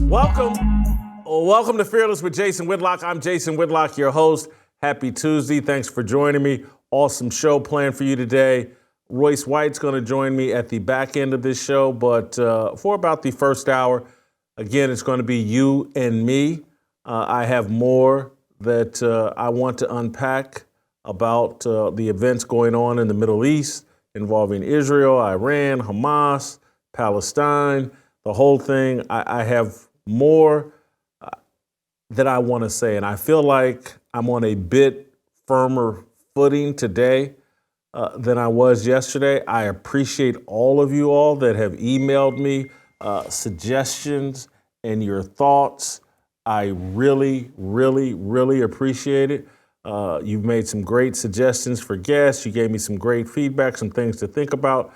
Welcome to Fearless with Jason Whitlock. I'm Jason Whitlock, your host. Happy Tuesday. Thanks for joining me. Awesome show planned for you today. Royce White's going to join me at the back end of this show, but for about the first hour, again, it's going to be you and me. I have more that I want to unpack about the events going on in the Middle East involving Israel, Iran, Hamas, Palestine, the whole thing. I have more that I want to say, and I feel like I'm on a bit firmer footing today than I was yesterday. I appreciate all of you all that have emailed me suggestions and your thoughts. I really, really, really appreciate it. You've made some great suggestions for guests. You gave me some great feedback, some things to think about.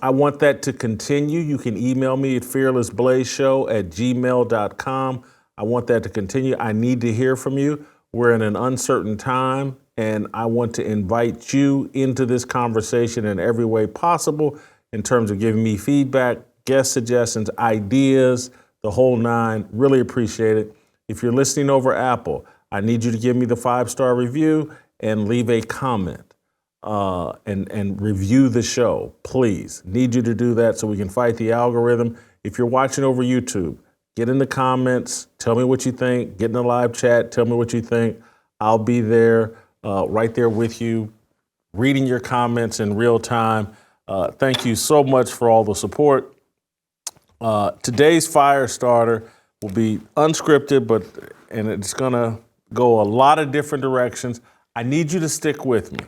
I want that to continue. You can email me at fearlessblazeshow@gmail.com. I want that to continue. I need to hear from you. We're in an uncertain time, and I want to invite you into this conversation in every way possible in terms of giving me feedback, guest suggestions, ideas, the whole nine. Really appreciate it. If you're listening over Apple, I need you to give me the 5-star review and leave a comment and review the show, please. Need you to do that so we can fight the algorithm. If you're watching over YouTube, get in the comments, tell me what you think, get in the live chat, tell me what you think. I'll be there, right there with you, reading your comments in real time. Thank you so much for all the support. Today's fire starter will be unscripted, and it's gonna go a lot of different directions. I need you to stick with me.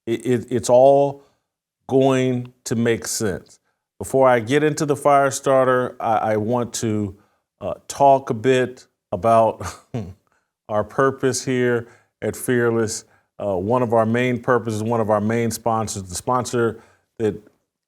It's all going to make sense. Before I get into the fire starter, I want to talk a bit about our purpose here at Fearless. One of our main purposes, one of our main sponsors, the sponsor that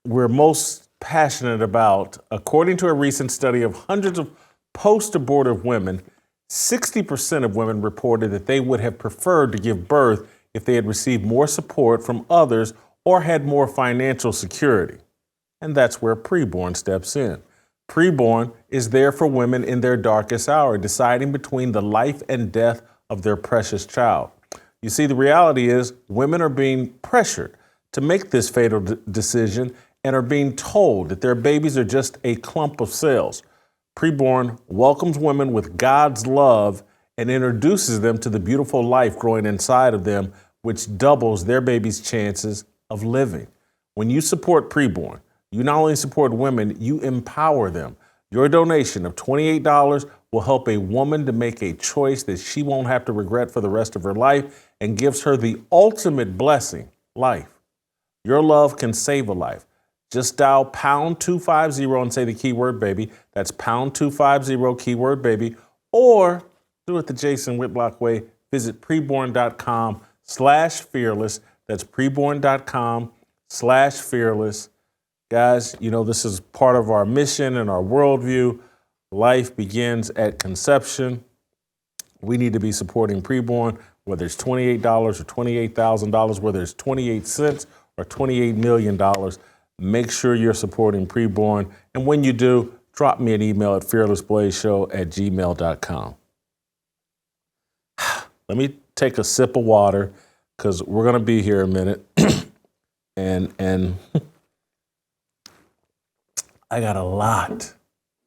we're most passionate about. According to a recent study of hundreds of post-abortive women, 60% of women reported that they would have preferred to give birth if they had received more support from others or had more financial security. And that's where preborn steps in. Preborn is there for women in their darkest hour, deciding between the life and death of their precious child. You see, the reality is women are being pressured to make this fatal decision and are being told that their babies are just a clump of cells. Preborn welcomes women with God's love and introduces them to the beautiful life growing inside of them, which doubles their baby's chances of living. When you support Preborn, you not only support women, you empower them. Your donation of $28 will help a woman to make a choice that she won't have to regret for the rest of her life and gives her the ultimate blessing, life. Your love can save a life. Just dial pound 250 and say the keyword baby. That's pound 250 keyword baby. Or do it the Jason Whitlock way. Visit preborn.com/fearless. That's preborn.com/fearless. Guys, you know, this is part of our mission and our worldview. Life begins at conception. We need to be supporting Preborn, whether it's $28 or $28,000, whether it's 28 cents or $28 million. Make sure you're supporting Preborn. And when you do, drop me an email at fearlessblazeshow@gmail.com. Let me take a sip of water because we're going to be here a minute. and I got a lot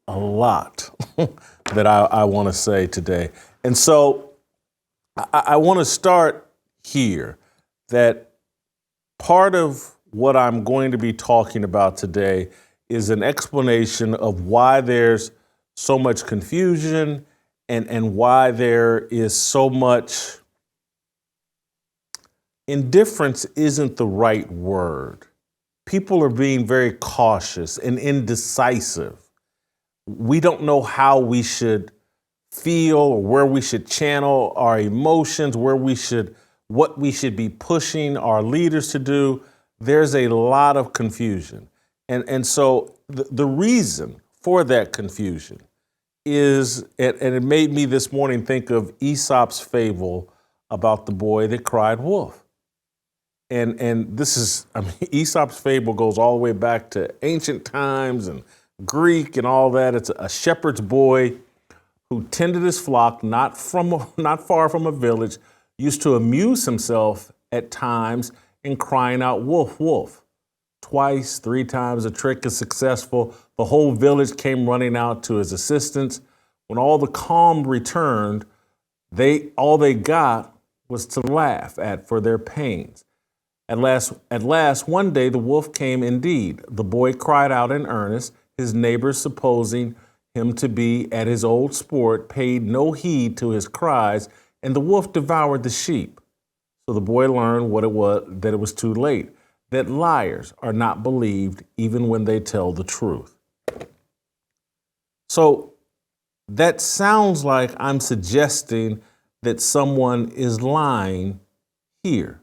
that I want to say today. And so I want to start here that part of what I'm going to be talking about today is an explanation of why there's so much confusion and why there is so much indifference isn't the right word. People are being very cautious and indecisive. We don't know how we should feel or where we should channel our emotions, what we should be pushing our leaders to do. There's a lot of confusion. And so the reason for that confusion is, and it made me this morning think of Aesop's fable about the boy that cried wolf. And this is, Aesop's fable goes all the way back to ancient times and Greek and all that. It's a shepherd's boy who tended his flock not far from a village, used to amuse himself at times in crying out, "Wolf, wolf." Twice, three times, the trick is successful. The whole village came running out to his assistance. When all the calm returned, all they got was to laugh at for their pains. At last, one day the wolf came indeed. The boy cried out in earnest. His neighbors, supposing him to be at his old sport, paid no heed to his cries, and the wolf devoured the sheep. So the boy learned that it was too late, that liars are not believed even when they tell the truth. So that sounds like I'm suggesting that someone is lying here,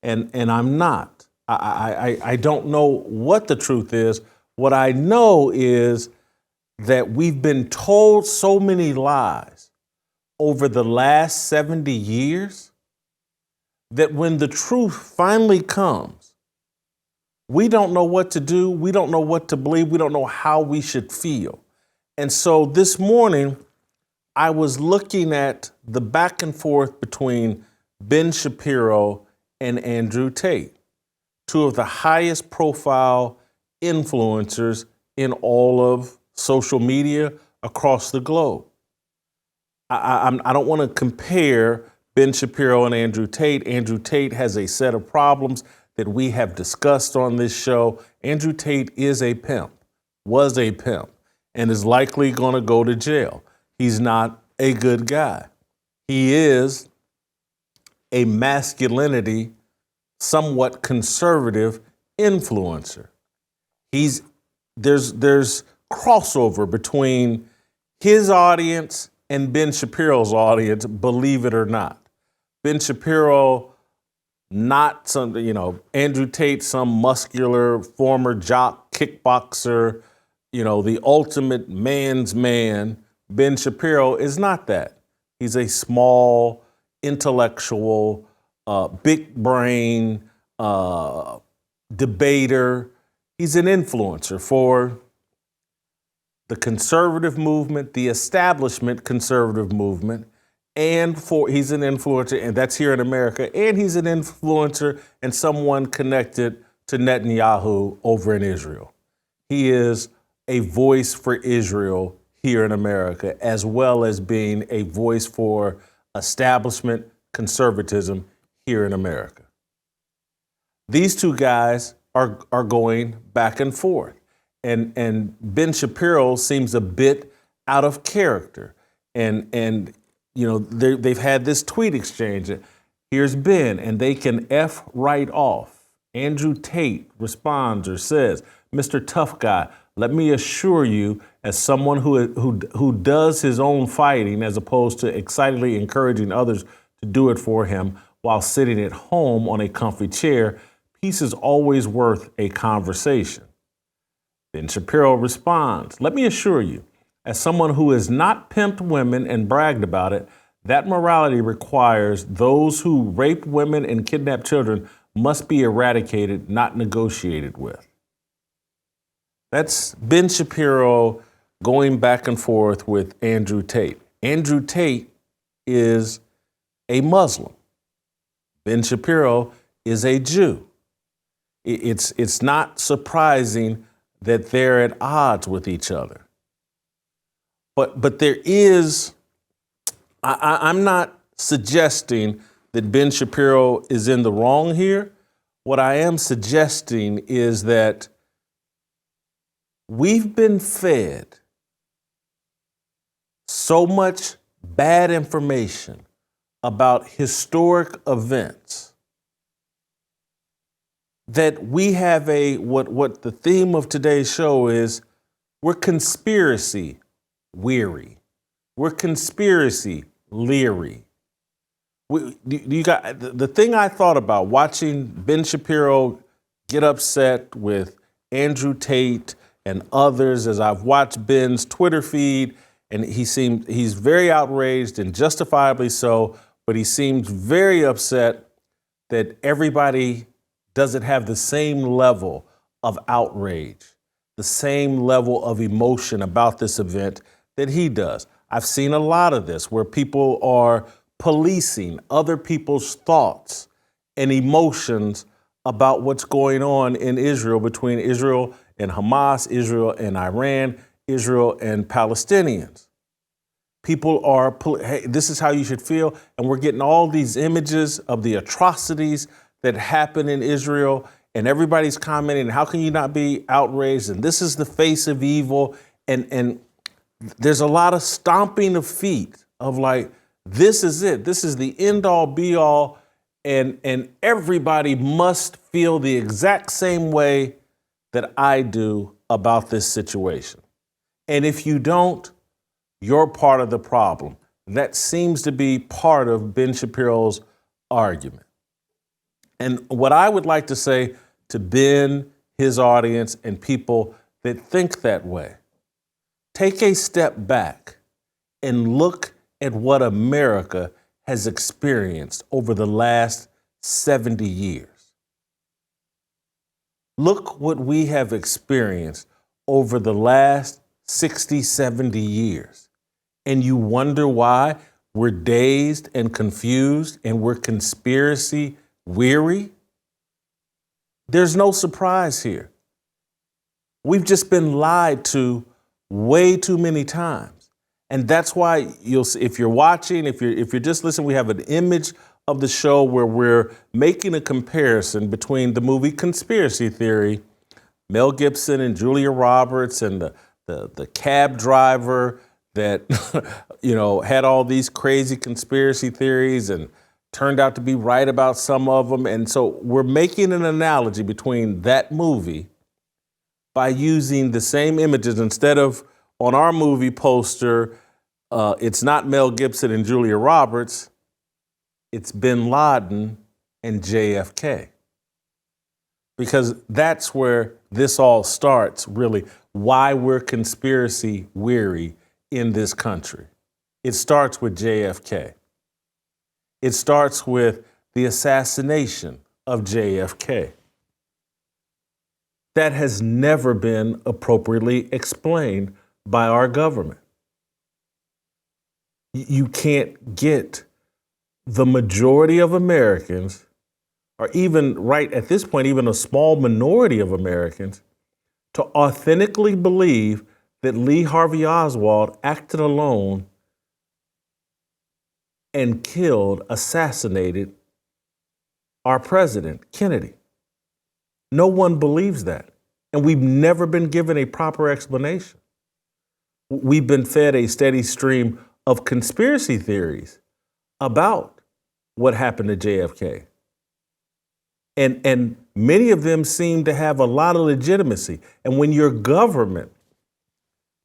and I'm not. I don't know what the truth is. What I know is that we've been told so many lies over the last 70 years that when the truth finally comes, we don't know what to do. We don't know what to believe. We don't know how we should feel. And so this morning, I was looking at the back and forth between Ben Shapiro and Andrew Tate, two of the highest profile influencers in all of social media across the globe. I don't want to compare Ben Shapiro and Andrew Tate. Andrew Tate has a set of problems that we have discussed on this show. Andrew Tate is a pimp, was a pimp, and is likely going to go to jail. He's not a good guy. He is a masculinity, somewhat conservative influencer. There's crossover between his audience and Ben Shapiro's audience, believe it or not. Ben Shapiro, not some, Andrew Tate, some muscular former jock, kickboxer, the ultimate man's man. Ben Shapiro is not that. He's a small, intellectual, big brain debater. He's an influencer for the conservative movement, the establishment conservative movement, and he's an influencer, and that's here in America, and he's an influencer and someone connected to Netanyahu over in Israel. He is a voice for Israel here in America, as well as being a voice for establishment conservatism here in America. These two guys are going back and forth. And Ben Shapiro seems a bit out of character. And they've had this tweet exchange. Here's Ben, and they can F right off. Andrew Tate responds or says, "Mr. Tough Guy, let me assure you, as someone who does his own fighting as opposed to excitedly encouraging others to do it for him while sitting at home on a comfy chair, peace is always worth a conversation." Then Shapiro responds, "Let me assure you, as someone who has not pimped women and bragged about it, that morality requires those who rape women and kidnap children must be eradicated, not negotiated with." That's Ben Shapiro going back and forth with Andrew Tate. Andrew Tate is a Muslim. Ben Shapiro is a Jew. It's not surprising that they're at odds with each other. But there is, I'm not suggesting that Ben Shapiro is in the wrong here. What I am suggesting is that we've been fed so much bad information about historic events that we have what the theme of today's show is, we're conspiracy weary. We're conspiracy leery. The thing I thought about watching Ben Shapiro get upset with Andrew Tate and others, as I've watched Ben's Twitter feed, and he's very outraged, and justifiably so, but he seems very upset that everybody doesn't have the same level of outrage, the same level of emotion about this event that he does. I've seen a lot of this where people are policing other people's thoughts and emotions about what's going on in Israel, between Israel and Hamas, Israel and Iran, Israel and Palestinians. People are, hey, this is how you should feel. And we're getting all these images of the atrocities that happen in Israel, and everybody's commenting, how can you not be outraged? And this is the face of evil. And there's a lot of stomping of feet of like, this is it. This is the end all be all. And everybody must feel the exact same way that I do about this situation. And if you don't, you're part of the problem. That seems to be part of Ben Shapiro's argument. And what I would like to say to Ben, his audience, and people that think that way, take a step back and look at what America has experienced over the last 70 years. Look what we have experienced over the last 60, 70 years. And you wonder why we're dazed and confused and we're conspiracy weary? There's no surprise here. We've just been lied to way too many times. And that's why you'll see, if you're watching, if you're just listening, we have an image of the show where we're making a comparison between the movie Conspiracy Theory, Mel Gibson and Julia Roberts, and the cab driver that had all these crazy conspiracy theories and turned out to be right about some of them. And so we're making an analogy between that movie by using the same images. Instead of on our movie poster, it's not Mel Gibson and Julia Roberts, it's bin Laden and JFK. Because that's where this all starts, really, why we're conspiracy weary in this country. It starts with JFK. It starts with the assassination of JFK. That has never been appropriately explained by our government. You can't get the majority of Americans, or even right at this point, even a small minority of Americans, to authentically believe that Lee Harvey Oswald acted alone and killed, assassinated our president, Kennedy. No one believes that. And we've never been given a proper explanation. We've been fed a steady stream of conspiracy theories about what happened to JFK. And many of them seem to have a lot of legitimacy. And when your government,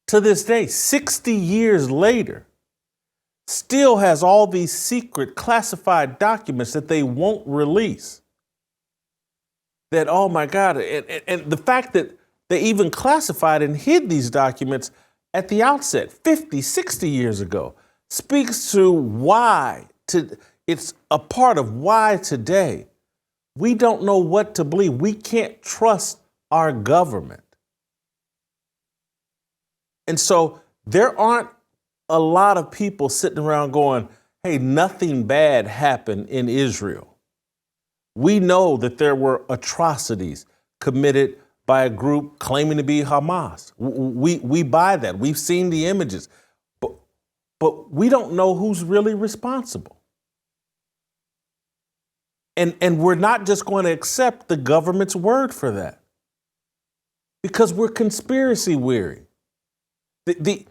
to this day, 60 years later, still has all these secret classified documents that they won't release, that, oh my God, and the fact that they even classified and hid these documents at the outset 50, 60 years ago speaks to why, it's a part of why today we don't know what to believe. We can't trust our government. And so there aren't a lot of people sitting around going, hey, nothing bad happened in Israel. We know that there were atrocities committed by a group claiming to be Hamas. We buy that. We've seen the images. But we don't know who's really responsible. And we're not just going to accept the government's word for that, because we're conspiracy weary. The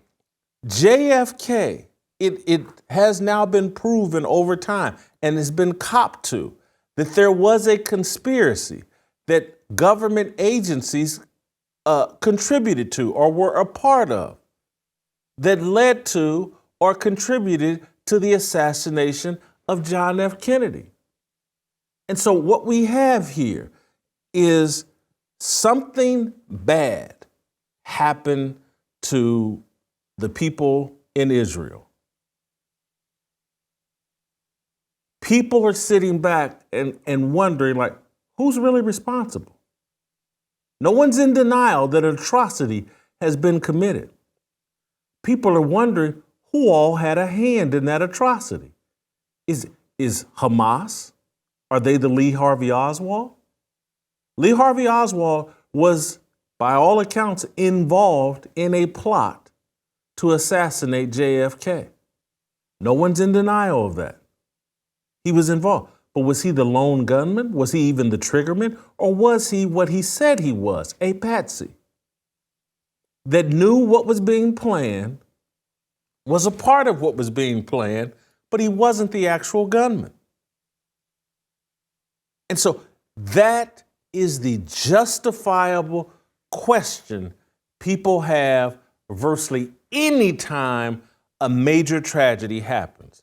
JFK, it has now been proven over time and has been copped to that there was a conspiracy that government agencies contributed to or were a part of that led to or contributed to the assassination of John F. Kennedy. And so what we have here is something bad happened to the people in Israel. People are sitting back and wondering, like, who's really responsible? No one's in denial that an atrocity has been committed. People are wondering who all had a hand in that atrocity. Is Hamas? Are they the Lee Harvey Oswald? Lee Harvey Oswald was, by all accounts, involved in a plot to assassinate JFK. No one's in denial of that. He was involved. But was he the lone gunman? Was he even the triggerman? Or was he what he said he was, a patsy that knew what was being planned, was a part of what was being planned, but he wasn't the actual gunman? And so that is the justifiable question people have virtually any time a major tragedy happens.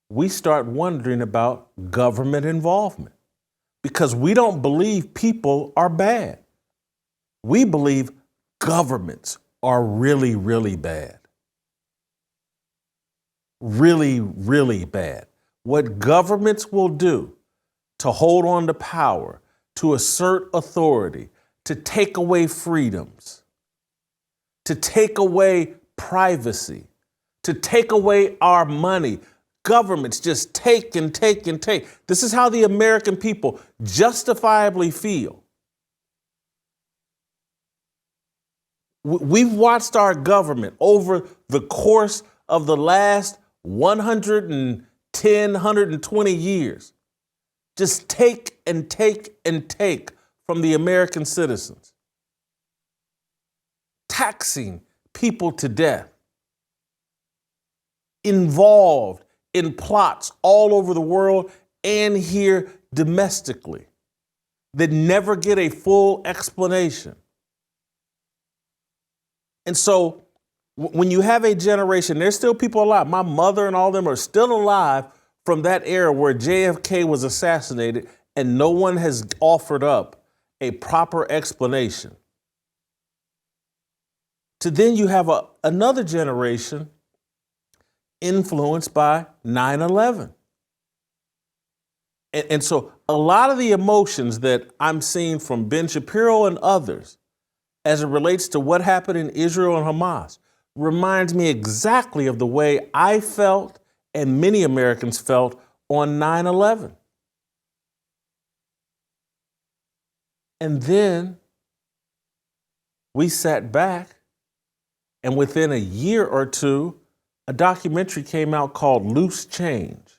We start wondering about government involvement because we don't believe people are bad. We believe governments are really, really bad. Really, really bad. What governments will do to hold on to power, to assert authority, to take away freedoms, to take away privacy, to take away our money. Governments just take and take and take. This is how the American people justifiably feel. We've watched our government over the course of the last 110, 120 years just take and take and take from the American citizens, taxing people to death, involved in plots all over the world and here domestically that never get a full explanation. And so when you have a generation, there's still people alive. My mother and all of them are still alive from that era where JFK was assassinated and no one has offered up a proper explanation. To then you have another generation influenced by 9/11. And so a lot of the emotions that I'm seeing from Ben Shapiro and others as it relates to what happened in Israel and Hamas reminds me exactly of the way I felt and many Americans felt on 9/11. And then we sat back, and within a year or two, a documentary came out called Loose Change.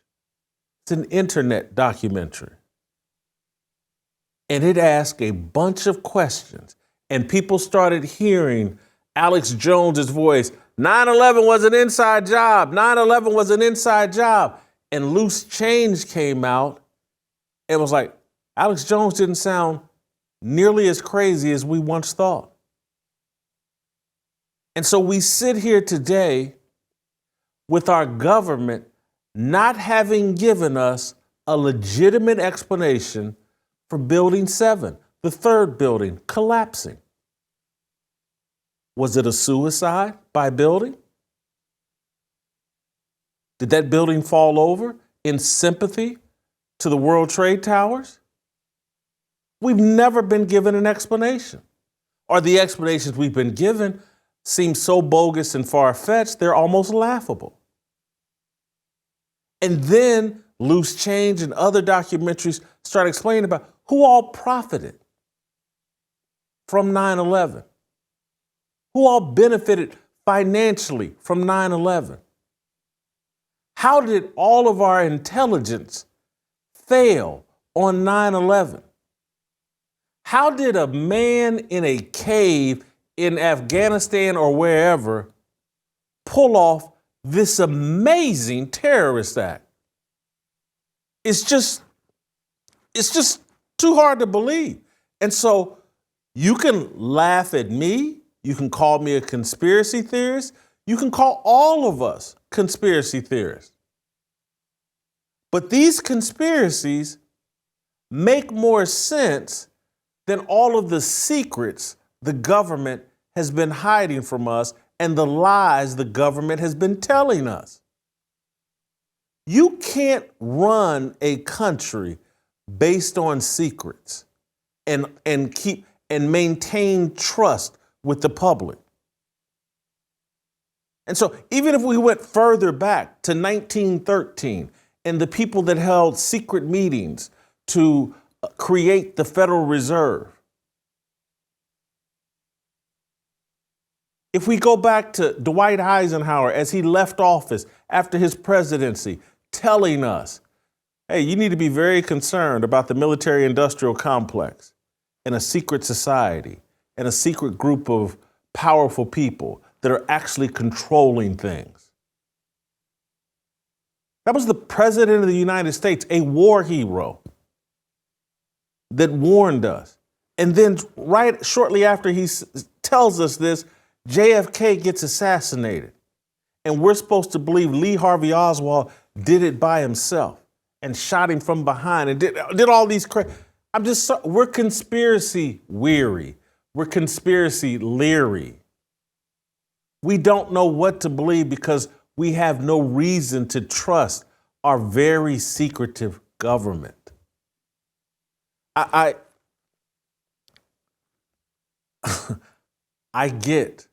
It's an internet documentary. And it asked a bunch of questions, and people started hearing Alex Jones's voice. 9/11 was an inside job. 9/11 was an inside job. And Loose Change came out and was like, Alex Jones didn't sound nearly as crazy as we once thought. And so we sit here today with our government not having given us a legitimate explanation for Building 7, the third building, collapsing. Was it a suicide by building? Did that building fall over in sympathy to the World Trade Towers? We've never been given an explanation. Or the explanations we've been given seem so bogus and far-fetched, they're almost laughable. And then Loose Change and other documentaries start explaining about who all profited from 9/11, who all benefited financially from 9/11. How did all of our intelligence fail on 9/11? How did a man in a cave in Afghanistan or wherever pull off this amazing terrorist act? It's just too hard to believe. And so you can laugh at me, you can call me a conspiracy theorist, you can call all of us conspiracy theorists. But these conspiracies make more sense than all of the secrets the government has been hiding from us and the lies the government has been telling us. You can't run a country based on secrets and and maintain trust with the public. And so even if we went further back to 1913 and the people that held secret meetings to create the Federal Reserve, if we go back to Dwight Eisenhower as he left office after his presidency, telling us, hey, you need to be very concerned about the military-industrial complex and a secret society and a secret group of powerful people that are actually controlling things. That was the president of the United States, a war hero that warned us. And then right shortly after he tells us this, JFK gets assassinated. And we're supposed to believe Lee Harvey Oswald did it by himself and shot him from behind and did all these we're conspiracy weary. We're conspiracy leery. We don't know what to believe because we have no reason to trust our very secretive government. I get,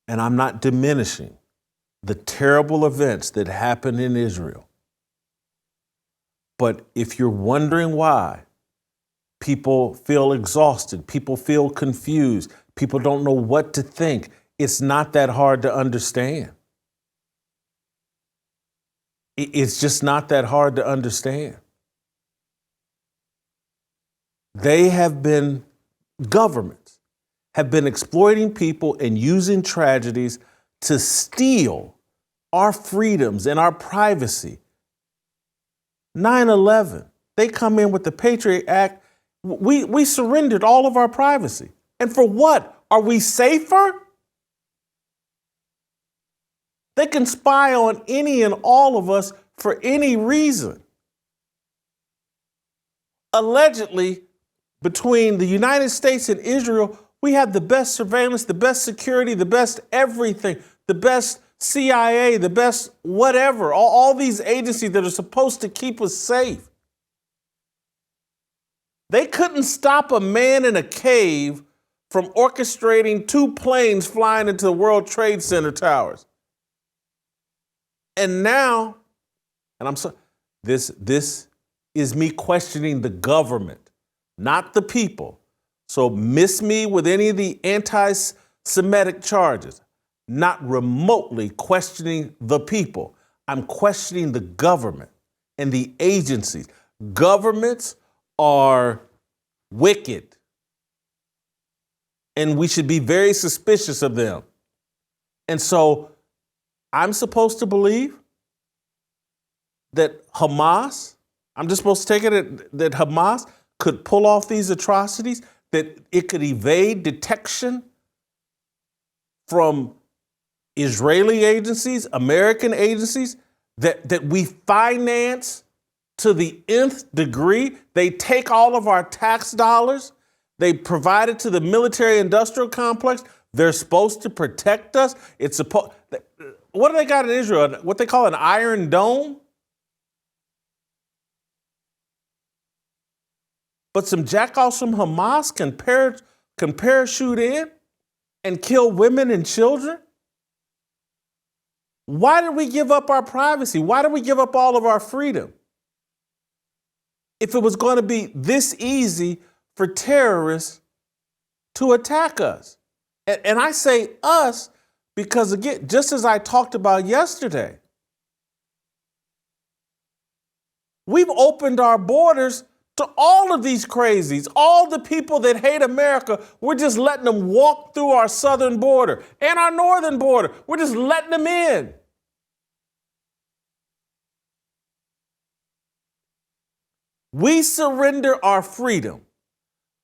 and I'm not diminishing, the terrible events that happened in Israel. But if you're wondering why people feel exhausted, people feel confused, people don't know what to think, it's not that hard to understand. It's just not that hard to understand. Governments have been exploiting people and using tragedies to steal our freedoms and our privacy. 9/11, they come in with the Patriot Act. We surrendered all of our privacy. And for what? Are we safer? They can spy on any and all of us for any reason. Allegedly, between the United States and Israel, we have the best surveillance, the best security, the best everything, the best CIA, the best whatever, all these agencies that are supposed to keep us safe. They couldn't stop a man in a cave from orchestrating 2 planes flying into the World Trade Center towers. And now, this is me questioning the government, not the people. So miss me with any of the anti-Semitic charges. Not remotely questioning the people. I'm questioning the government and the agencies. Governments are wicked, and we should be very suspicious of them. And so I'm supposed to believe that Hamas, I'm just supposed to take it that Hamas could pull off these atrocities, that it could evade detection from Israeli agencies, American agencies, that we finance to the nth degree. They take all of our tax dollars, they provide it to the military-industrial complex. They're supposed to protect us. What do they got in Israel? What they call an iron dome? But some jackoffs from Hamas can parachute in and kill women and children? Why did we give up our privacy? Why did we give up all of our freedom? If it was going to be this easy for terrorists to attack us. And I say us because, again, just as I talked about yesterday, we've opened our borders to all of these crazies, all the people that hate America. We're just letting them walk through our southern border and our northern border. We're just letting them in. We surrender our freedom.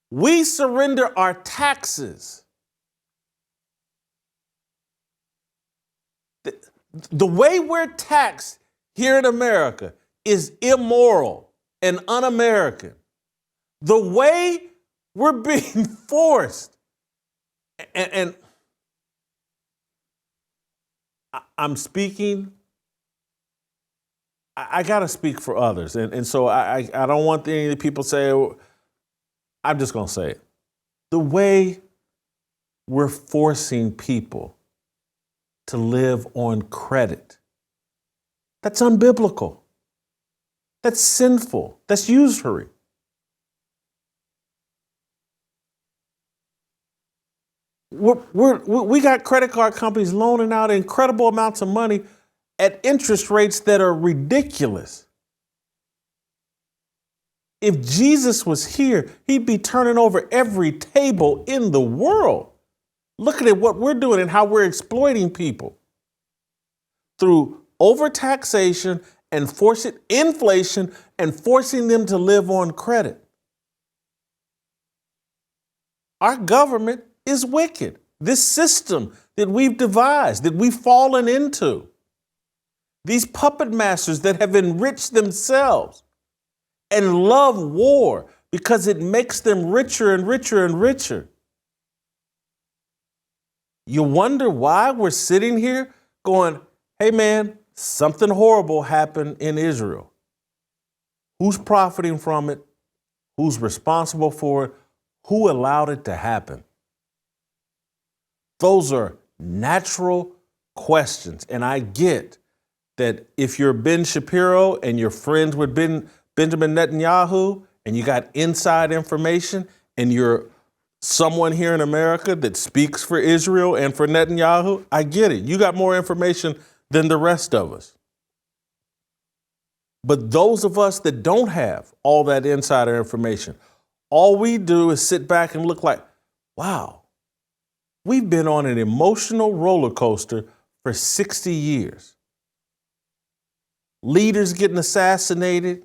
We surrender our taxes. The way we're taxed here in America is immoral and un-American. The way we're being forced, and I'm speaking, I got to speak for others. And so I don't want any of the people say, I'm just going to say it. The way we're forcing people to live on credit, that's unbiblical. That's sinful. That's usury. We got credit card companies loaning out incredible amounts of money at interest rates that are ridiculous. If Jesus was here, he'd be turning over every table in the world. Looking at what we're doing and how we're exploiting people through overtaxation and forcing inflation and forcing them to live on credit. Our government is wicked. This system that we've devised, that we've fallen into, these puppet masters that have enriched themselves and love war because it makes them richer and richer and richer. You wonder why we're sitting here going, hey man, something horrible happened in Israel. Who's profiting from it? Who's responsible for it? Who allowed it to happen? Those are natural questions. And I get that if you're Ben Shapiro and you're friends with Benjamin Netanyahu and you got inside information and you're someone here in America that speaks for Israel and for Netanyahu, I get it. You got more information than the rest of us. But those of us that don't have all that insider information, all we do is sit back and look like, wow, we've been on an emotional roller coaster for 60 years. Leaders getting assassinated,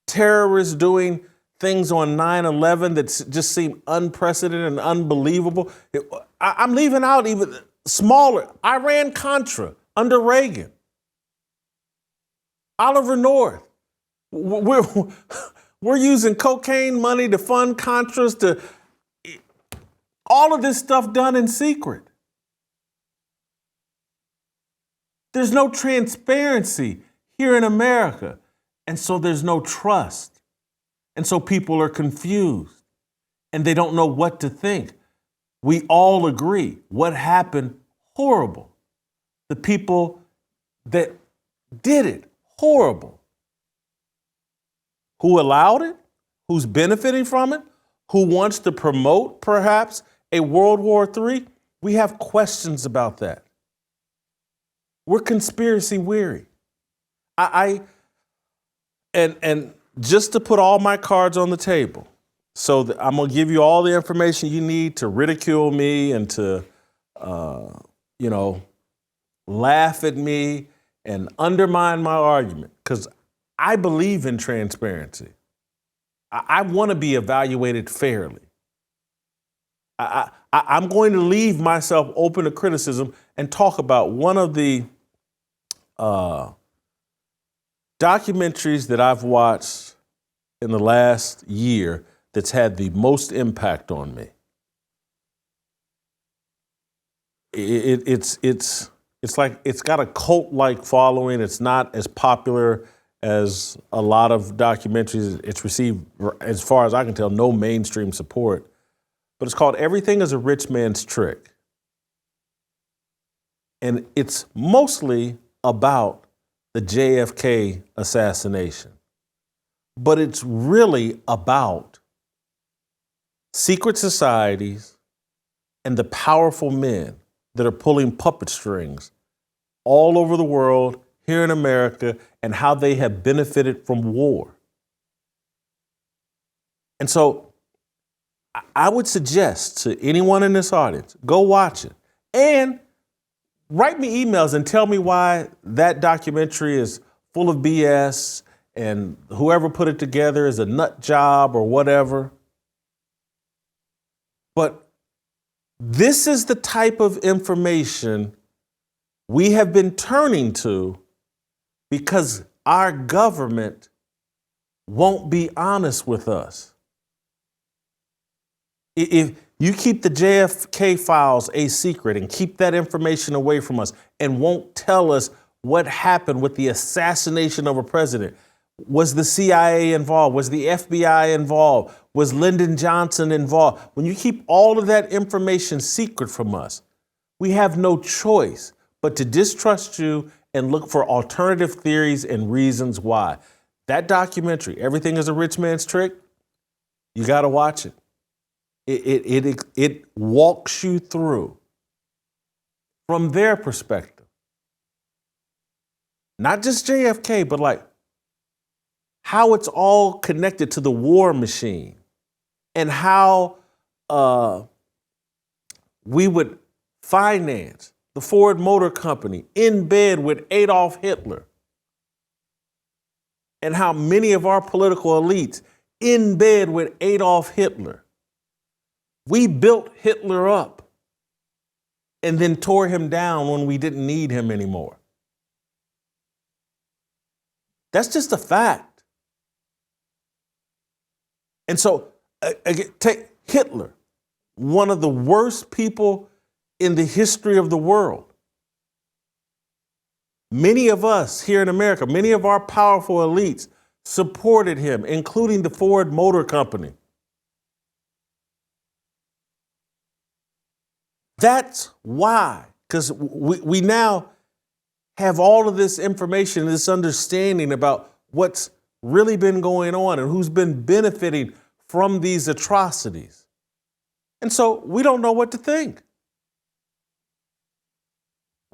terrorists doing things on 9/11 that just seem unprecedented and unbelievable. I'm leaving out even smaller. Iran-Contra under Reagan. Oliver North. We're using cocaine money to fund Contras, to all of this stuff done in secret. There's no transparency here in America. And so there's no trust. And so people are confused and they don't know what to think. We all agree what happened, horrible. The people that did it, horrible. Who allowed it? Who's benefiting from it? Who wants to promote, perhaps, a World War III? We have questions about that. We're conspiracy weary. And just to put all my cards on the table, so that I'm going to give you all the information you need to ridicule me and to, laugh at me and undermine my argument, because I believe in transparency. I want to be evaluated fairly. I'm going to leave myself open to criticism and talk about one of the documentaries that I've watched in the last year that's had the most impact on me. It's like it's got a cult-like following. It's not as popular as a lot of documentaries. It's received, as far as I can tell, no mainstream support. But it's called Everything is a Rich Man's Trick. And it's mostly about the JFK assassination. But it's really about secret societies and the powerful men that are pulling puppet strings all over the world, here in America, and how they have benefited from war. And so I would suggest to anyone in this audience, go watch it and write me emails and tell me why that documentary is full of BS and whoever put it together is a nut job or whatever. But this is the type of information we have been turning to because our government won't be honest with us. If you keep the JFK files a secret and keep that information away from us and won't tell us what happened with the assassination of a president, Was the CIA involved? Was the FBI involved? Was Lyndon Johnson involved? When you keep all of that information secret from us, we have no choice but to distrust you and look for alternative theories and reasons why. That documentary, Everything is a Rich Man's Trick, you got to watch it. It walks you through from their perspective. Not just JFK, but like how it's all connected to the war machine and how we would finance the Ford Motor Company in bed with Adolf Hitler, and how many of our political elites in bed with Adolf Hitler. We built Hitler up and then tore him down when we didn't need him anymore. That's just a fact. And so, again, take Hitler, one of the worst people in the history of the world. Many of us here in America, many of our powerful elites supported him, including the Ford Motor Company. That's why, because we now have all of this information, this understanding about what's really been going on and who's been benefiting from these atrocities. And so we don't know what to think.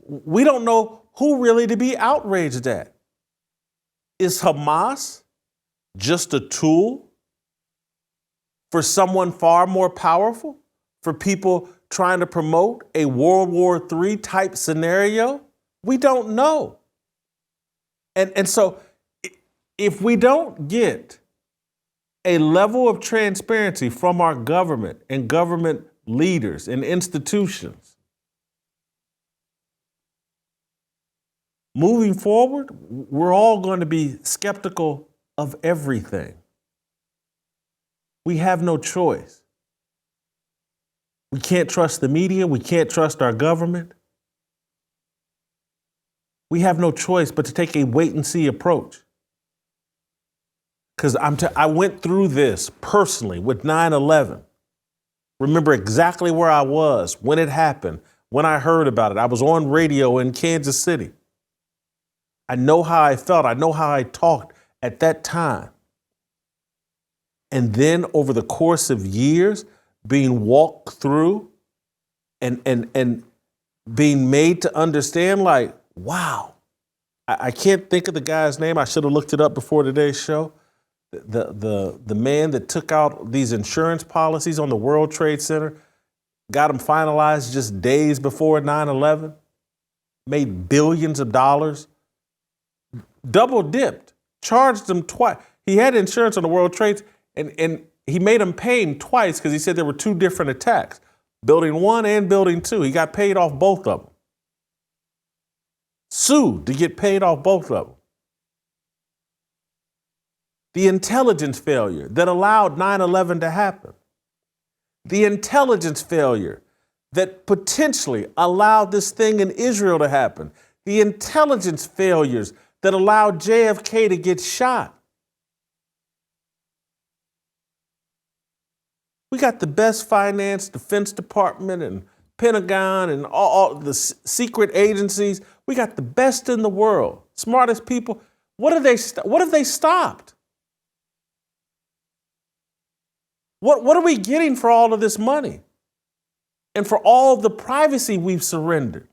We don't know who really to be outraged at. Is Hamas just a tool for someone far more powerful, for people trying to promote a World War III type scenario? We don't know. And so if we don't get a level of transparency from our government and government leaders and institutions, moving forward, we're all going to be skeptical of everything. We have no choice. We can't trust the media. We can't trust our government. We have no choice but to take a wait and see approach. Because I went through this personally with 9/11. Remember exactly where I was when it happened, when I heard about it. I was on radio in Kansas City. I know how I felt. I know how I talked at that time. And then over the course of years, being walked through and being made to understand, like, wow, I can't think of the guy's name. I should have looked it up before today's show. The man that took out these insurance policies on the World Trade Center, got them finalized just days before 9/11, made billions of dollars, double dipped, charged them twice. He had insurance on the World Trade, and he made them pay him twice because he said there were two different attacks, Building 1 and Building 2. He got paid off both of them. Sued to get paid off both of them. The intelligence failure that allowed 9/11 to happen. The intelligence failure that potentially allowed this thing in Israel to happen. The intelligence failures that allowed JFK to get shot. We got the best financed Defense Department and Pentagon and all the secret agencies. We got the best in the world, smartest people. What have they stopped? What are we getting for all of this money? And for all the privacy we've surrendered?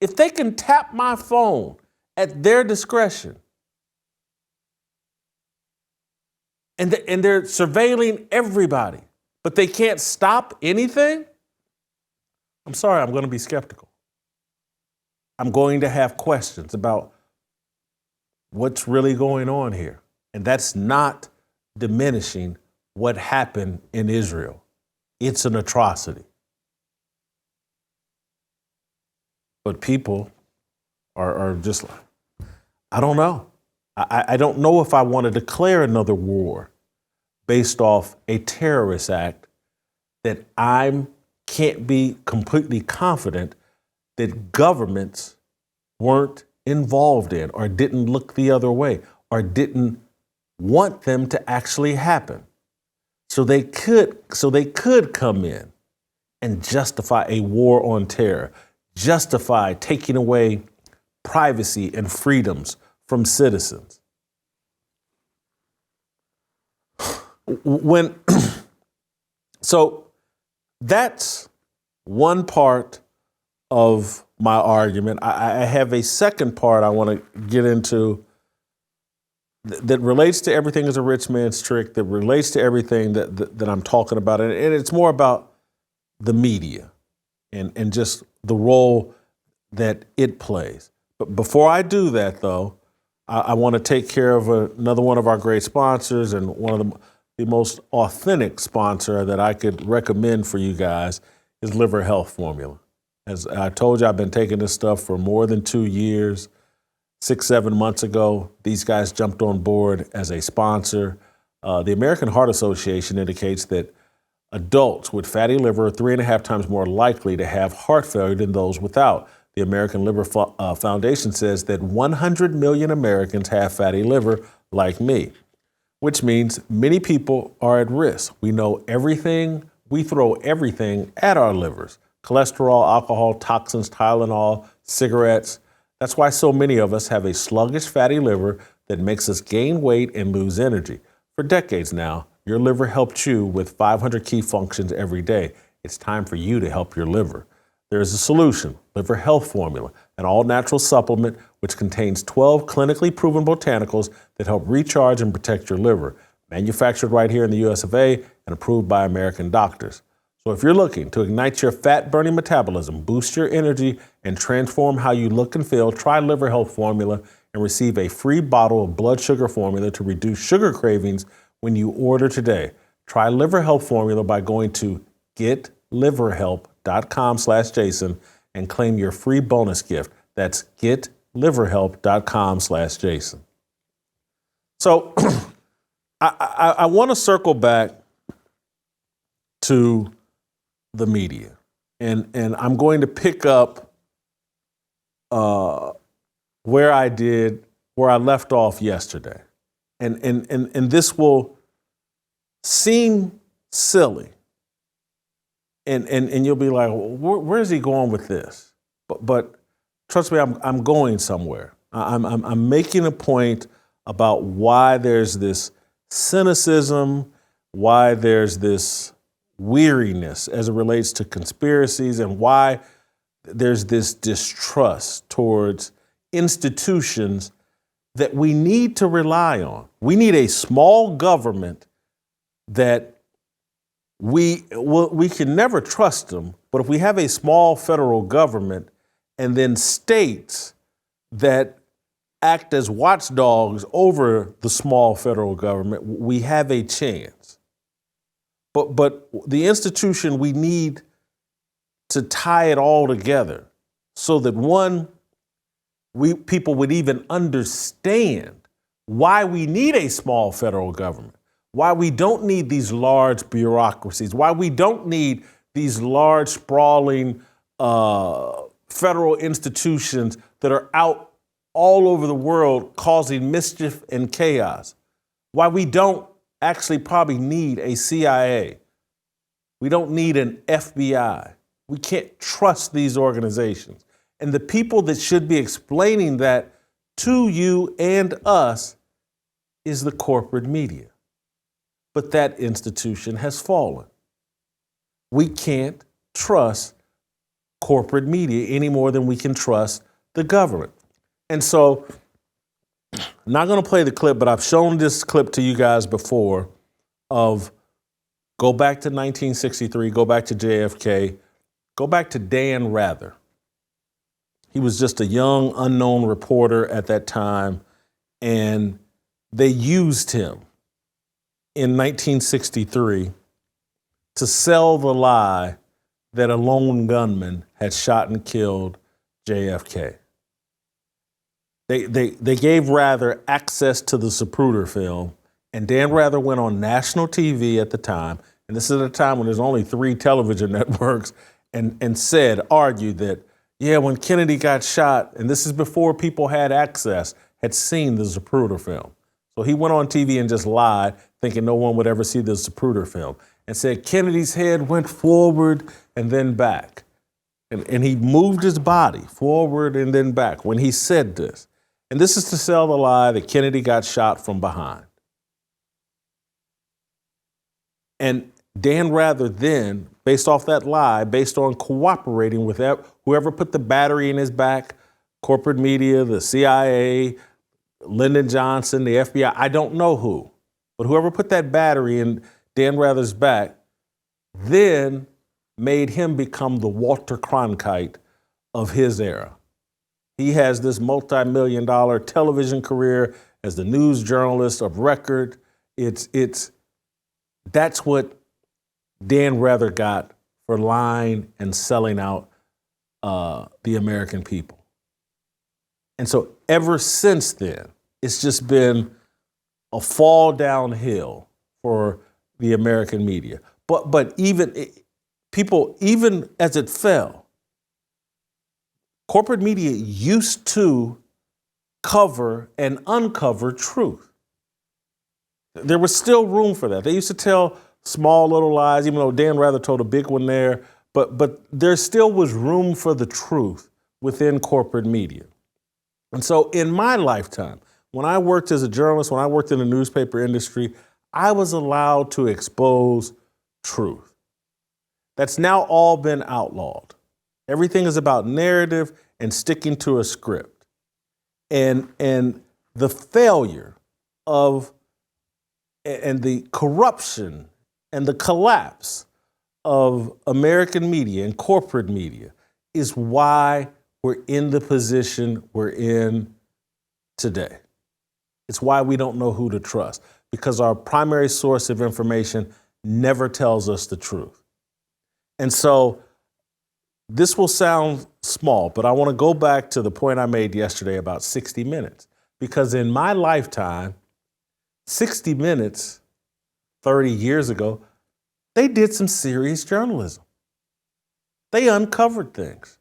If they can tap my phone at their discretion, and they're surveilling everybody, but they can't stop anything, I'm sorry, I'm going to be skeptical. I'm going to have questions about what's really going on here. And that's not diminishing what happened in Israel. It's an atrocity. But people are just like, I don't know. I don't know if I want to declare another war based off a terrorist act that I can't be completely confident that governments weren't involved in or didn't look the other way or didn't want them to actually happen. So they could come in and justify a war on terror, justify taking away privacy and freedoms from citizens. So that's one part of my argument. I have a second part I want to get into that relates to everything as a rich man's trick, that relates to everything that I'm talking about. And it's more about the media and just the role that it plays. But before I do that, though, I want to take care of another one of our great sponsors, and one of the most authentic sponsor that I could recommend for you guys is Liver Health Formula. As I told you, I've been taking this stuff for more than 2 years. 6-7 months ago, these guys jumped on board as a sponsor. The American Heart Association indicates that adults with fatty liver are 3.5 times more likely to have heart failure than those without. The American Liver Foundation says that 100 million Americans have fatty liver like me, which means many people are at risk. We know everything. We throw everything at our livers: cholesterol, alcohol, toxins, Tylenol, cigarettes. That's why so many of us have a sluggish fatty liver that makes us gain weight and lose energy. For decades now, your liver helped you with 500 key functions every day. It's time for you to help your liver. There is a solution: Liver Health Formula, an all-natural supplement which contains 12 clinically proven botanicals that help recharge and protect your liver. Manufactured right here in the US of A and approved by American doctors. So if you're looking to ignite your fat-burning metabolism, boost your energy, and transform how you look and feel, try Liver Health Formula and receive a free bottle of blood sugar formula to reduce sugar cravings when you order today. Try Liver Health Formula by going to getliverhelp.com/Jason and claim your free bonus gift. That's getliverhelp.com/Jason. So I want to circle back to the media, and I'm going to pick up where I left off yesterday, and this will seem silly, and you'll be like, where is he going with this? But trust me, I'm going somewhere. I'm making a point about why there's this cynicism, why there's this weariness as it relates to conspiracies, and why there's this distrust towards institutions that we need to rely on. We need a small government that we can never trust them, but if we have a small federal government and then states that act as watchdogs over the small federal government, we have a chance. But the institution, we need to tie it all together so that people would even understand why we need a small federal government, why we don't need these large bureaucracies, why we don't need these large sprawling federal institutions that are out all over the world causing mischief and chaos, why we don't actually probably need a CIA. We don't need an FBI. We can't trust these organizations. And the people that should be explaining that to you and us is the corporate media. But that institution has fallen. We can't trust corporate media any more than we can trust the government. And so, I'm not going to play the clip, but I've shown this clip to you guys before of go back to 1963, go back to JFK, go back to Dan Rather. He was just a young, unknown reporter at that time, and they used him in 1963 to sell the lie that a lone gunman had shot and killed JFK. They gave Rather access to the Zapruder film, and Dan Rather went on national TV at the time, and this is at a time when there's only 3 television networks, and argued that, yeah, when Kennedy got shot, and this is before people had access, had seen the Zapruder film. So he went on TV and just lied, thinking no one would ever see the Zapruder film, and said Kennedy's head went forward and then back. And he moved his body forward and then back when he said this. And this is to sell the lie that Kennedy got shot from behind. And Dan Rather then, based off that lie, based on cooperating with whoever put the battery in his back, corporate media, the CIA, Lyndon Johnson, the FBI, I don't know who, but whoever put that battery in Dan Rather's back then made him become the Walter Cronkite of his era. He has this multi-million-dollar television career as the news journalist of record. That's what Dan Rather got for lying and selling out the American people. And so ever since then, it's just been a fall downhill for the American media. But even as it fell, corporate media used to cover and uncover truth. There was still room for that. They used to tell small little lies, even though Dan Rather told a big one there, but there still was room for the truth within corporate media. And so in my lifetime, when I worked as a journalist, when I worked in the newspaper industry, I was allowed to expose truth. That's now all been outlawed. Everything is about narrative and sticking to a script. And the failure of, and the corruption and the collapse of American media and corporate media is why we're in the position we're in today. It's why we don't know who to trust, because our primary source of information never tells us the truth. And so this will sound small, but I want to go back to the point I made yesterday about 60 Minutes, because in my lifetime, 60 Minutes, 30 years ago, they did some serious journalism. They uncovered things.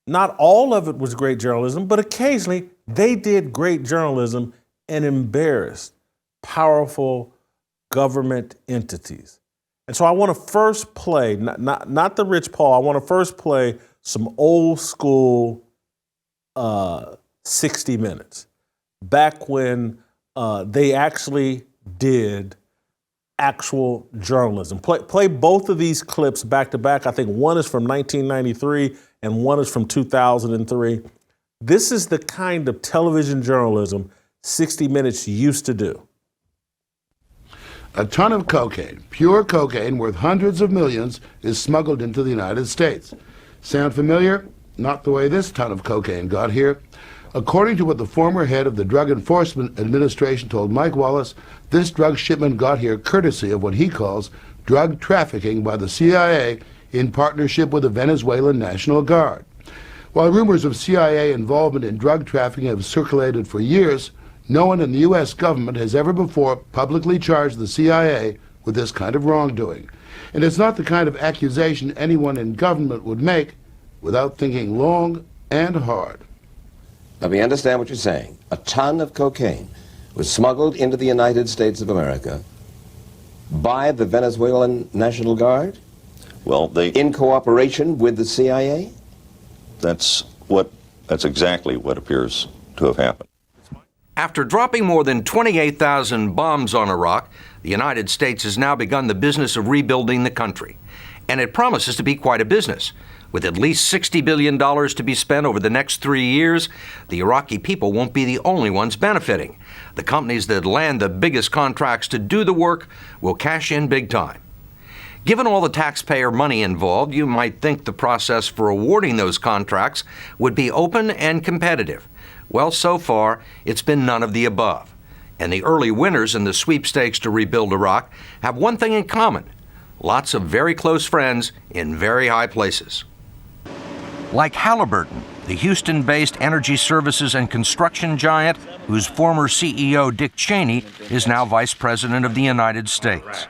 Not all of it was great journalism, but occasionally they did great journalism and embarrassed powerful government entities. And so I want to first play, not the Rich Paul, I want to first play some old school 60 Minutes, back when they actually did actual journalism. Play both of these clips back to back. I think one is from 1993 and one is from 2003. This is the kind of television journalism 60 Minutes used to do. A ton of cocaine, pure cocaine worth hundreds of millions, is smuggled into the United States. Sound familiar? Not the way this ton of cocaine got here. According to what the former head of the Drug Enforcement Administration told Mike Wallace, this drug shipment got here courtesy of what he calls drug trafficking by the CIA in partnership with the Venezuelan National Guard. While rumors of CIA involvement in drug trafficking have circulated for years, no one in the U.S. government has ever before publicly charged the CIA with this kind of wrongdoing. And it's not the kind of accusation anyone in government would make without thinking long and hard. Let me understand what you're saying. A ton of cocaine was smuggled into the United States of America by the Venezuelan National Guard? Well, in cooperation with the CIA? That's exactly what appears to have happened. After dropping more than 28,000 bombs on Iraq, the United States has now begun the business of rebuilding the country. And it promises to be quite a business. With at least $60 billion to be spent over the next 3 years, the Iraqi people won't be the only ones benefiting. The companies that land the biggest contracts to do the work will cash in big time. Given all the taxpayer money involved, you might think the process for awarding those contracts would be open and competitive. Well, so far, it's been none of the above. And the early winners in the sweepstakes to rebuild Iraq have one thing in common: lots of very close friends in very high places. Like Halliburton, the Houston-based energy services and construction giant whose former CEO Dick Cheney is now Vice President of the United States.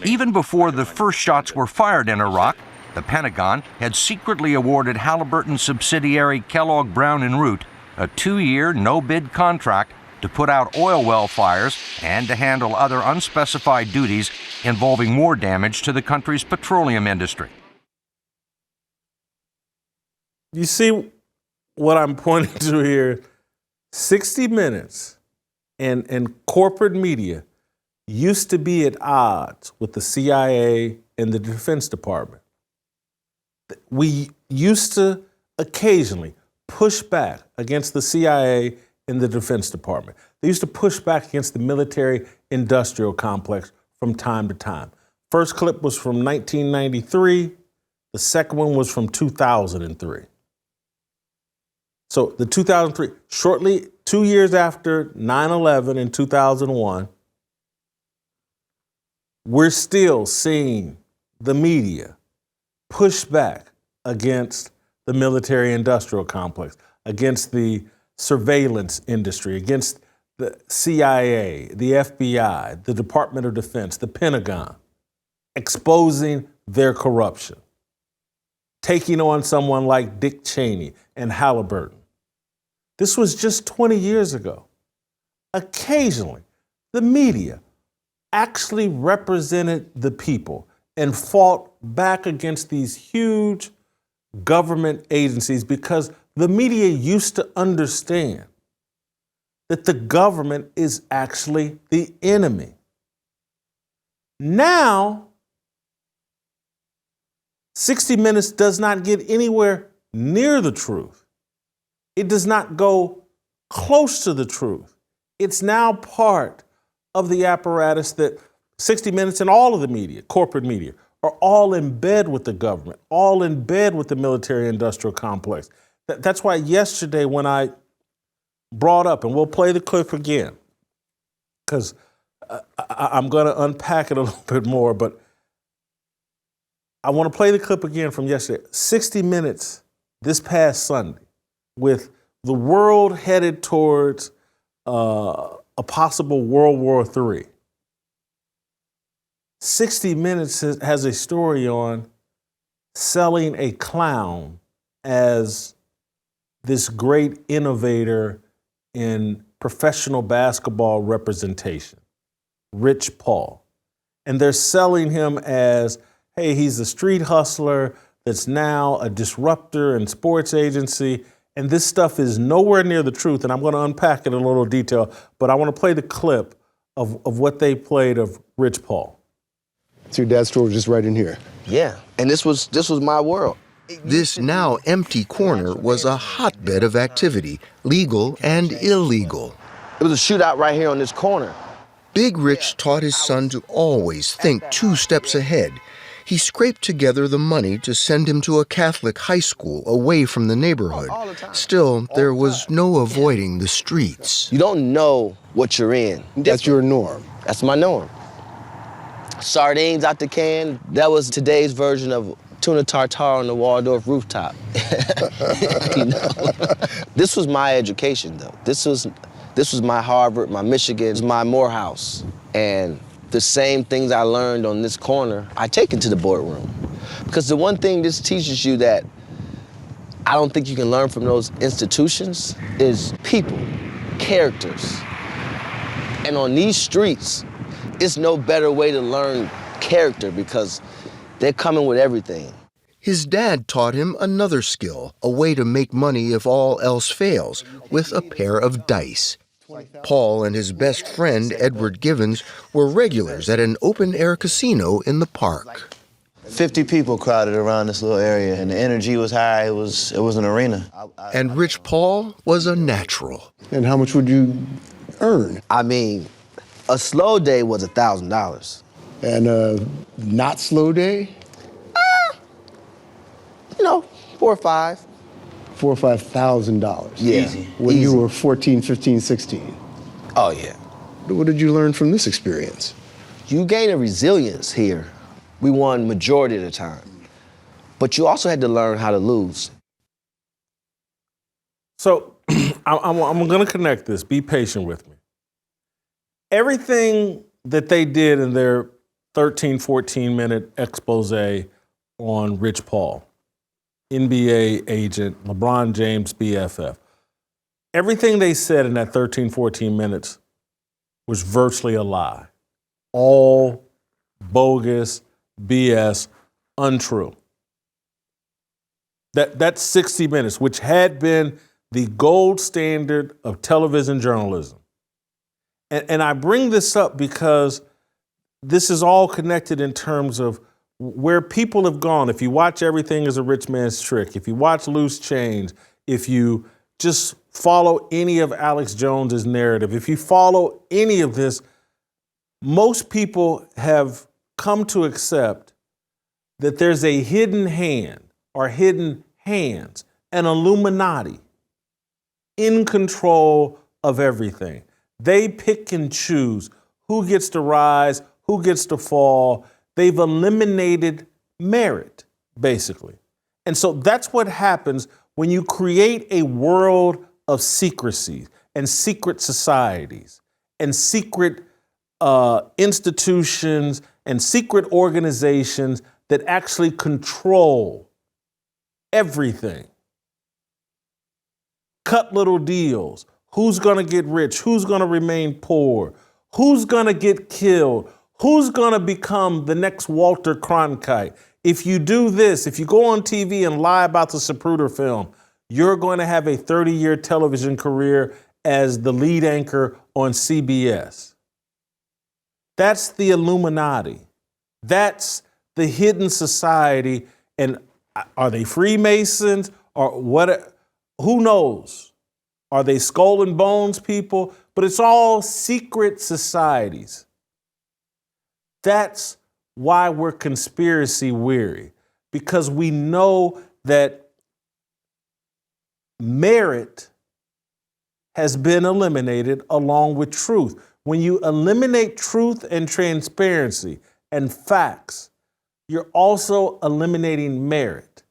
Even before the first shots were fired in Iraq, the Pentagon had secretly awarded Halliburton subsidiary Kellogg Brown & Root a 2-year no-bid contract to put out oil well fires and to handle other unspecified duties involving more damage to the country's petroleum industry. You see what I'm pointing to here? 60 Minutes and corporate media used to be at odds with the CIA and the Defense Department. We used to occasionally push back against the CIA and the Defense Department. They used to push back against the military-industrial complex from time to time. First clip was from 1993. The second one was from 2003. So the 2003, shortly 2 years after 9/11 in 2001, we're still seeing the media push back against the military-industrial complex, against the surveillance industry, against the CIA, the FBI, the Department of Defense, the Pentagon, exposing their corruption, taking on someone like Dick Cheney and Halliburton. This was just 20 years ago. Occasionally, the media actually represented the people and fought back against these huge government agencies because the media used to understand that the government is actually the enemy. Now, 60 Minutes does not get anywhere near the truth. It does not go close to the truth. It's now part of the apparatus that 60 Minutes and all of the media, corporate media, are all in bed with the government, all in bed with the military-industrial complex. That's why yesterday when I brought up, and we'll play the clip again, because I'm going to unpack it a little bit more, but I want to play the clip again from yesterday. 60 Minutes this past Sunday, with the world headed towards a possible World War III. 60 Minutes has a story on selling a clown as this great innovator in professional basketball representation, Rich Paul. And they're selling him as, hey, he's a street hustler that's now a disruptor in sports agency. And this stuff is nowhere near the truth. And I'm going to unpack it in a little detail, but I want to play the clip of what they played of Rich Paul. So your dad's store was just right in here? Yeah, and this was my world. This now empty corner was a hotbed of activity, legal and illegal. It was a shootout right here on this corner. Big Rich taught his son to always think 2 steps ahead. He scraped together the money to send him to a Catholic high school away from the neighborhood. Still, there was no avoiding the streets. You don't know what you're in. That's your norm. That's my norm. Sardines out the can, that was today's version of tuna tartare on the Waldorf rooftop. You know? This was my education, though. This was my Harvard, my Michigan, my Morehouse. And the same things I learned on this corner, I take into the boardroom. Because the one thing this teaches you that I don't think you can learn from those institutions is people, characters. And on these streets, it's no better way to learn character because they're coming with everything. His dad taught him another skill, a way to make money if all else fails, with a pair of dice. Paul and his best friend, Edward Givens, were regulars at an open-air casino in the park. 50 people crowded around this little area, and the energy was high. It was an arena. And Rich Paul was a natural. And how much would you earn? I mean, a slow day was $1,000. And a not slow day? You know, 4 or 5. $4,000 or $5,000. Yeah. Easy. When you were 14, 15, 16. Oh, yeah. What did you learn from this experience? You gain a resilience here. We won majority of the time. But you also had to learn how to lose. So I'm going to connect this. Be patient with me. Everything that they did in their 13, 14-minute expose on Rich Paul, NBA agent, LeBron James BFF, Everything they said in that 13, 14 minutes was virtually a lie. All bogus, BS, untrue. That's 60 Minutes, which had been the gold standard of television journalism. And I bring this up because this is all connected in terms of where people have gone. If you watch Everything is a Rich Man's Trick, if you watch Loose Change, if you just follow any of Alex Jones's narrative, if you follow any of this, most people have come to accept that there's a hidden hand or hidden hands, an Illuminati in control of everything. They pick and choose who gets to rise, who gets to fall. They've eliminated merit, basically. And so that's what happens when you create a world of secrecy and secret societies and secret institutions and secret organizations that actually control everything. Cut little deals. Who's going to get rich? Who's going to remain poor? Who's going to get killed? Who's going to become the next Walter Cronkite? If you do this, if you go on TV and lie about the Zapruder film, you're going to have a 30-year television career as the lead anchor on CBS. That's the Illuminati. That's the hidden society. And are they Freemasons or what? Who knows? Are they skull and bones people? But it's all secret societies. That's why we're conspiracy weary, because we know that merit has been eliminated along with truth. When you eliminate truth and transparency and facts, you're also eliminating merit,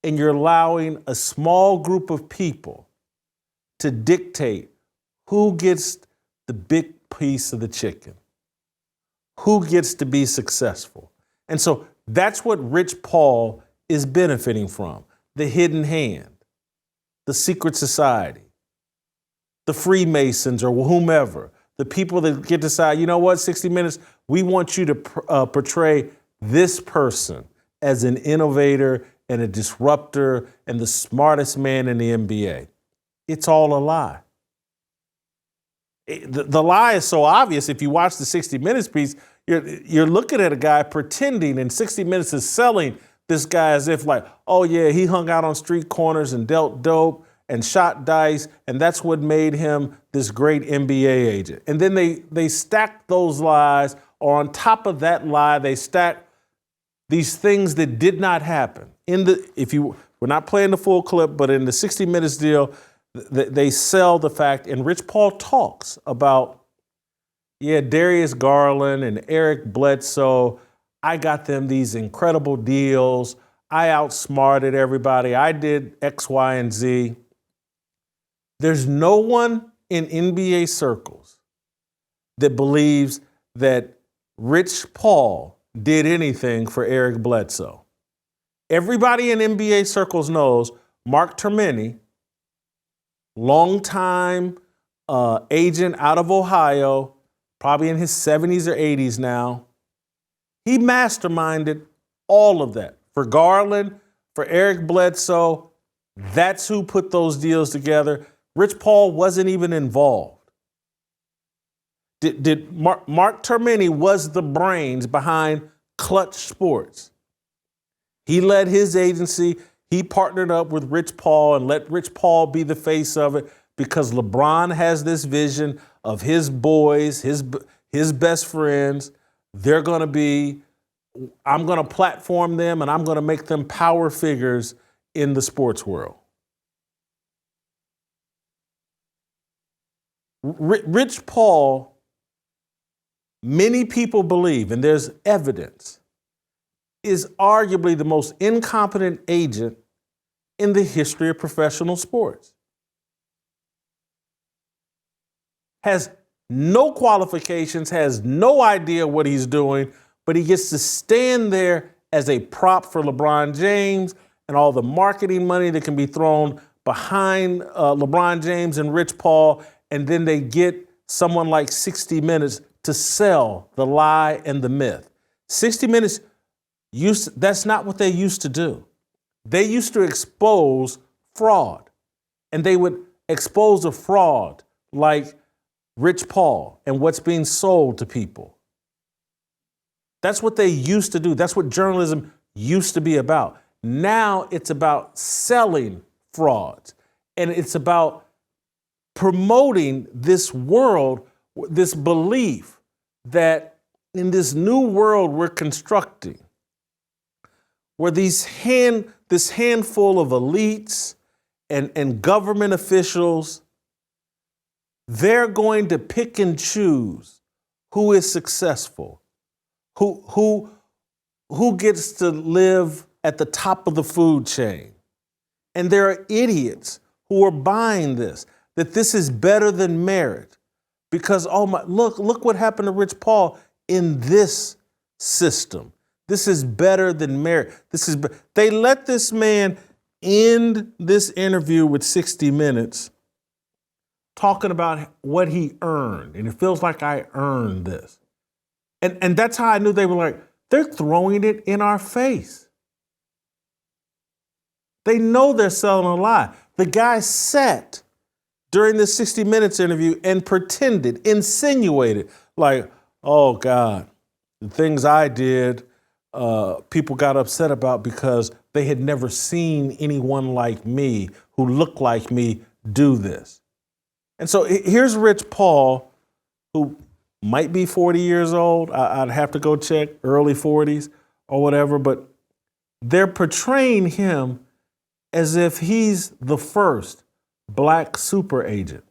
and you're allowing a small group of people to dictate who gets the big piece of the chicken, who gets to be successful. And so that's what Rich Paul is benefiting from: the hidden hand, the secret society, the Freemasons or whomever, the people that get to decide, you know what, 60 Minutes, we want you to portray this person as an innovator and a disruptor and the smartest man in the NBA. It's all a lie. The lie is so obvious. If you watch the 60 Minutes piece, you're looking at a guy pretending, and 60 Minutes is selling this guy as if like, oh yeah, he hung out on street corners and dealt dope and shot dice, and that's what made him this great NBA agent. And then they stack those lies, or on top of that lie, they stack these things that did not happen. We're not playing the full clip, but in the 60 Minutes deal, they sell the fact, and Rich Paul talks about, yeah, Darius Garland and Eric Bledsoe, I got them these incredible deals. I outsmarted everybody. I did X, Y, and Z. There's no one in NBA circles that believes that Rich Paul did anything for Eric Bledsoe. Everybody in NBA circles knows Mark Termini, longtime agent out of Ohio, probably in his 70s or 80s now. He masterminded all of that. For Garland, for Eric Bledsoe, that's who put those deals together. Rich Paul wasn't even involved. Mark Termini was the brains behind Clutch Sports. He led his agency. He partnered up with Rich Paul and let Rich Paul be the face of it, because LeBron has this vision of his boys, his best friends. They're going to be, I'm going to platform them and I'm going to make them power figures in the sports world. Rich Paul, many people believe, and there's evidence, is arguably the most incompetent agent in the history of professional sports. Has no qualifications, has no idea what he's doing, but he gets to stand there as a prop for LeBron James and all the marketing money that can be thrown behind LeBron James and Rich Paul, and then they get someone like 60 Minutes to sell the lie and the myth. 60 Minutes, that's not what they used to do. They used to expose fraud, and they would expose a fraud like Rich Paul and what's being sold to people. That's what they used to do. That's what journalism used to be about. Now it's about selling frauds, and it's about promoting this world, this belief that in this new world we're constructing, where this handful of elites and government officials, they're going to pick and choose who is successful, who gets to live at the top of the food chain. And there are idiots who are buying this, that this is better than merit. Because, look what happened to Rich Paul in this system. This is better than merit. They let this man end this interview with 60 Minutes talking about what he earned. And it feels like I earned this. And that's how I knew they were like, they're throwing it in our face. They know they're selling a lie. The guy sat during this 60 Minutes interview and pretended, insinuated, like, oh God, the things I did, people got upset about because they had never seen anyone like me who looked like me do this. And so here's Rich Paul, who might be 40 years old. I'd have to go check, early 40s or whatever, but they're portraying him as if he's the first black super agent.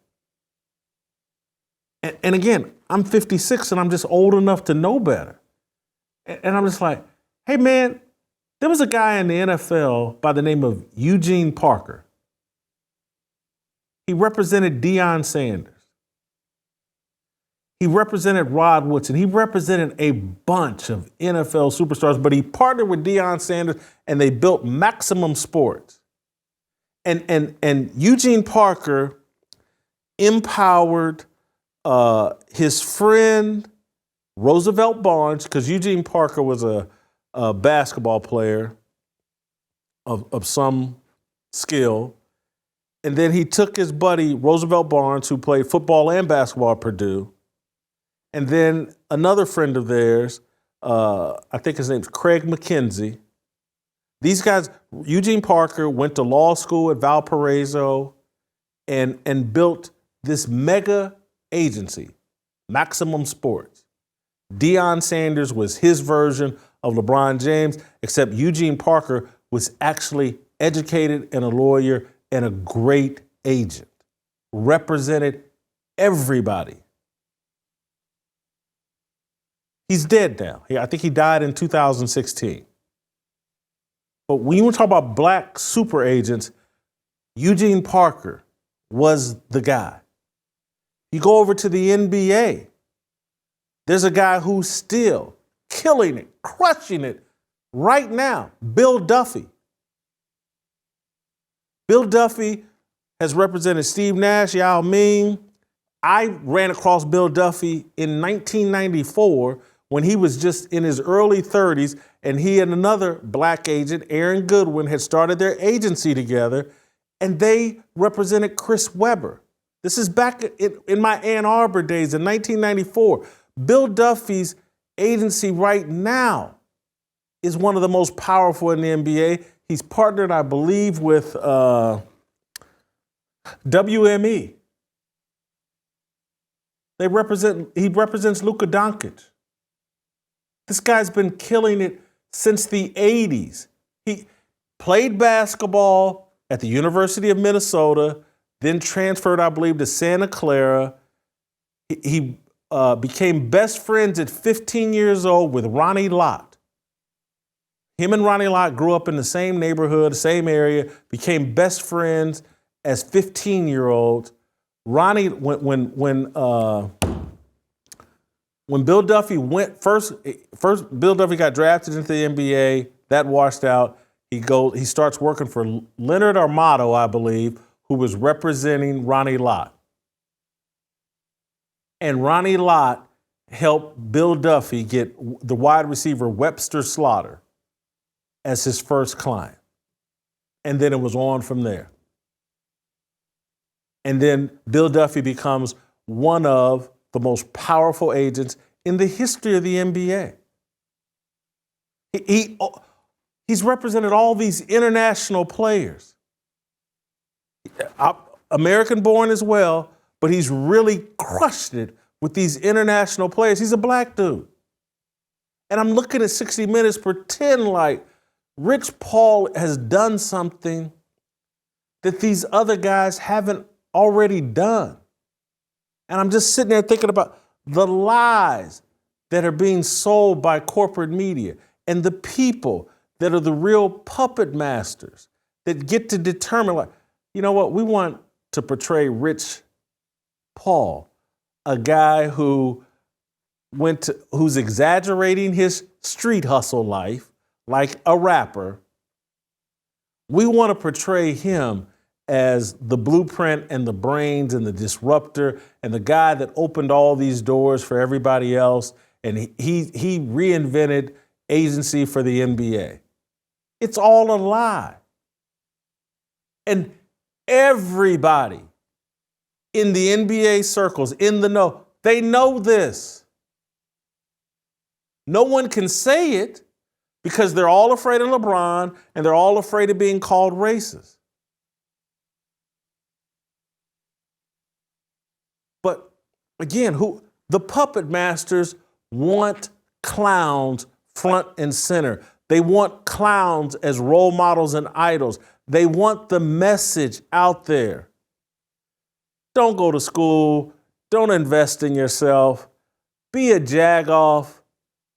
And again, I'm 56 and I'm just old enough to know better. And I'm just like, hey man, there was a guy in the NFL by the name of Eugene Parker. He represented Deion Sanders. He represented Rod Woodson. He represented a bunch of NFL superstars, but he partnered with Deion Sanders and they built Maximum Sports. And Eugene Parker empowered his friend Roosevelt Barnes, because Eugene Parker was a basketball player of some skill. And then he took his buddy Roosevelt Barnes, who played football and basketball at Purdue. And then another friend of theirs, I think his name's Craig McKenzie. These guys, Eugene Parker went to law school at Valparaiso and built this mega agency, Maximum Sports. Deion Sanders was his version of LeBron James, except Eugene Parker was actually educated and a lawyer and a great agent, represented everybody. He's dead now. I think he died in 2016. But when you want to talk about black super agents, Eugene Parker was the guy. You go over to the NBA, there's a guy who's still killing it, crushing it right now, Bill Duffy. Bill Duffy has represented Steve Nash, Yao Ming. I ran across Bill Duffy in 1994 when he was just in his early 30s, and he and another black agent, Aaron Goodwin, had started their agency together, and they represented Chris Webber. This is back in my Ann Arbor days in 1994. Bill Duffy's agency right now is one of the most powerful in the NBA. He's partnered, I believe, with WME. He represents Luka Doncic. This guy's been killing it since the 80s. He played basketball at the University of Minnesota, then transferred, I believe, to Santa Clara. He became best friends at 15 years old with Ronnie Lott. Him and Ronnie Lott grew up in the same neighborhood, same area, became best friends as 15-year-olds. Ronnie, when Bill Duffy went first Bill Duffy got drafted into the NBA, that washed out. He starts working for Leonard Armato, I believe, who was representing Ronnie Lott. And Ronnie Lott helped Bill Duffy get the wide receiver Webster Slaughter as his first client. And then it was on from there. And then Bill Duffy becomes one of the most powerful agents in the history of the NBA. He's represented all these international players. American born as well, but he's really crushed it with these international players. He's a black dude. And I'm looking at 60 Minutes, pretend like Rich Paul has done something that these other guys haven't already done. And I'm just sitting there thinking about the lies that are being sold by corporate media and the people that are the real puppet masters that get to determine, like, you know what, we want to portray Rich Paul, a guy who's exaggerating his street hustle life like a rapper. We want to portray him as the blueprint and the brains and the disruptor and the guy that opened all these doors for everybody else. And he reinvented agency for the NBA. It's all a lie. And everybody in the NBA circles, in the know, they know this. No one can say it because they're all afraid of LeBron and they're all afraid of being called racist. But again, the puppet masters want clowns front and center. They want clowns as role models and idols. They want the message out there. Don't go to school. Don't invest in yourself. Be a jagoff,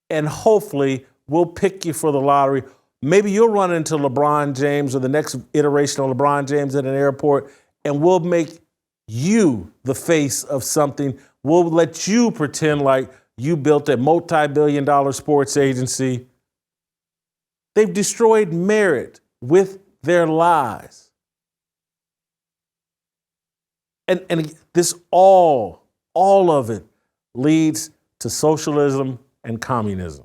and hopefully we'll pick you for the lottery. Maybe you'll run into LeBron James or the next iteration of LeBron James at an airport, and we'll make you the face of something. We'll let you pretend like you built a multi-billion-dollar sports agency. They've destroyed merit with their lies. And this all of it leads to socialism and communism.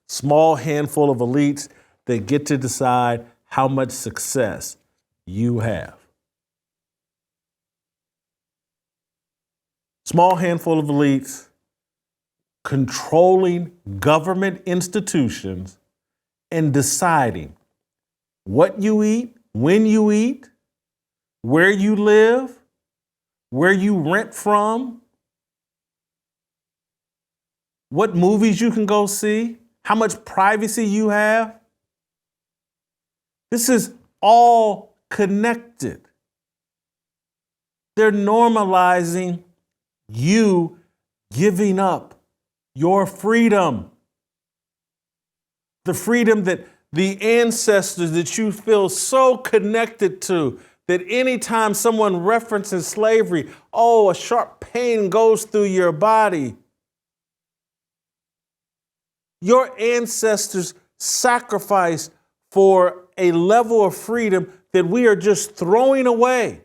Small handful of elites that get to decide how much success you have. Small handful of elites controlling government institutions and deciding what you eat, when you eat, where you live, where you rent from, what movies you can go see, how much privacy you have. This is all connected. They're normalizing you giving up your freedom. The freedom that the ancestors that you feel so connected to, that anytime someone references slavery, oh, a sharp pain goes through your body. Your ancestors sacrificed for a level of freedom that we are just throwing away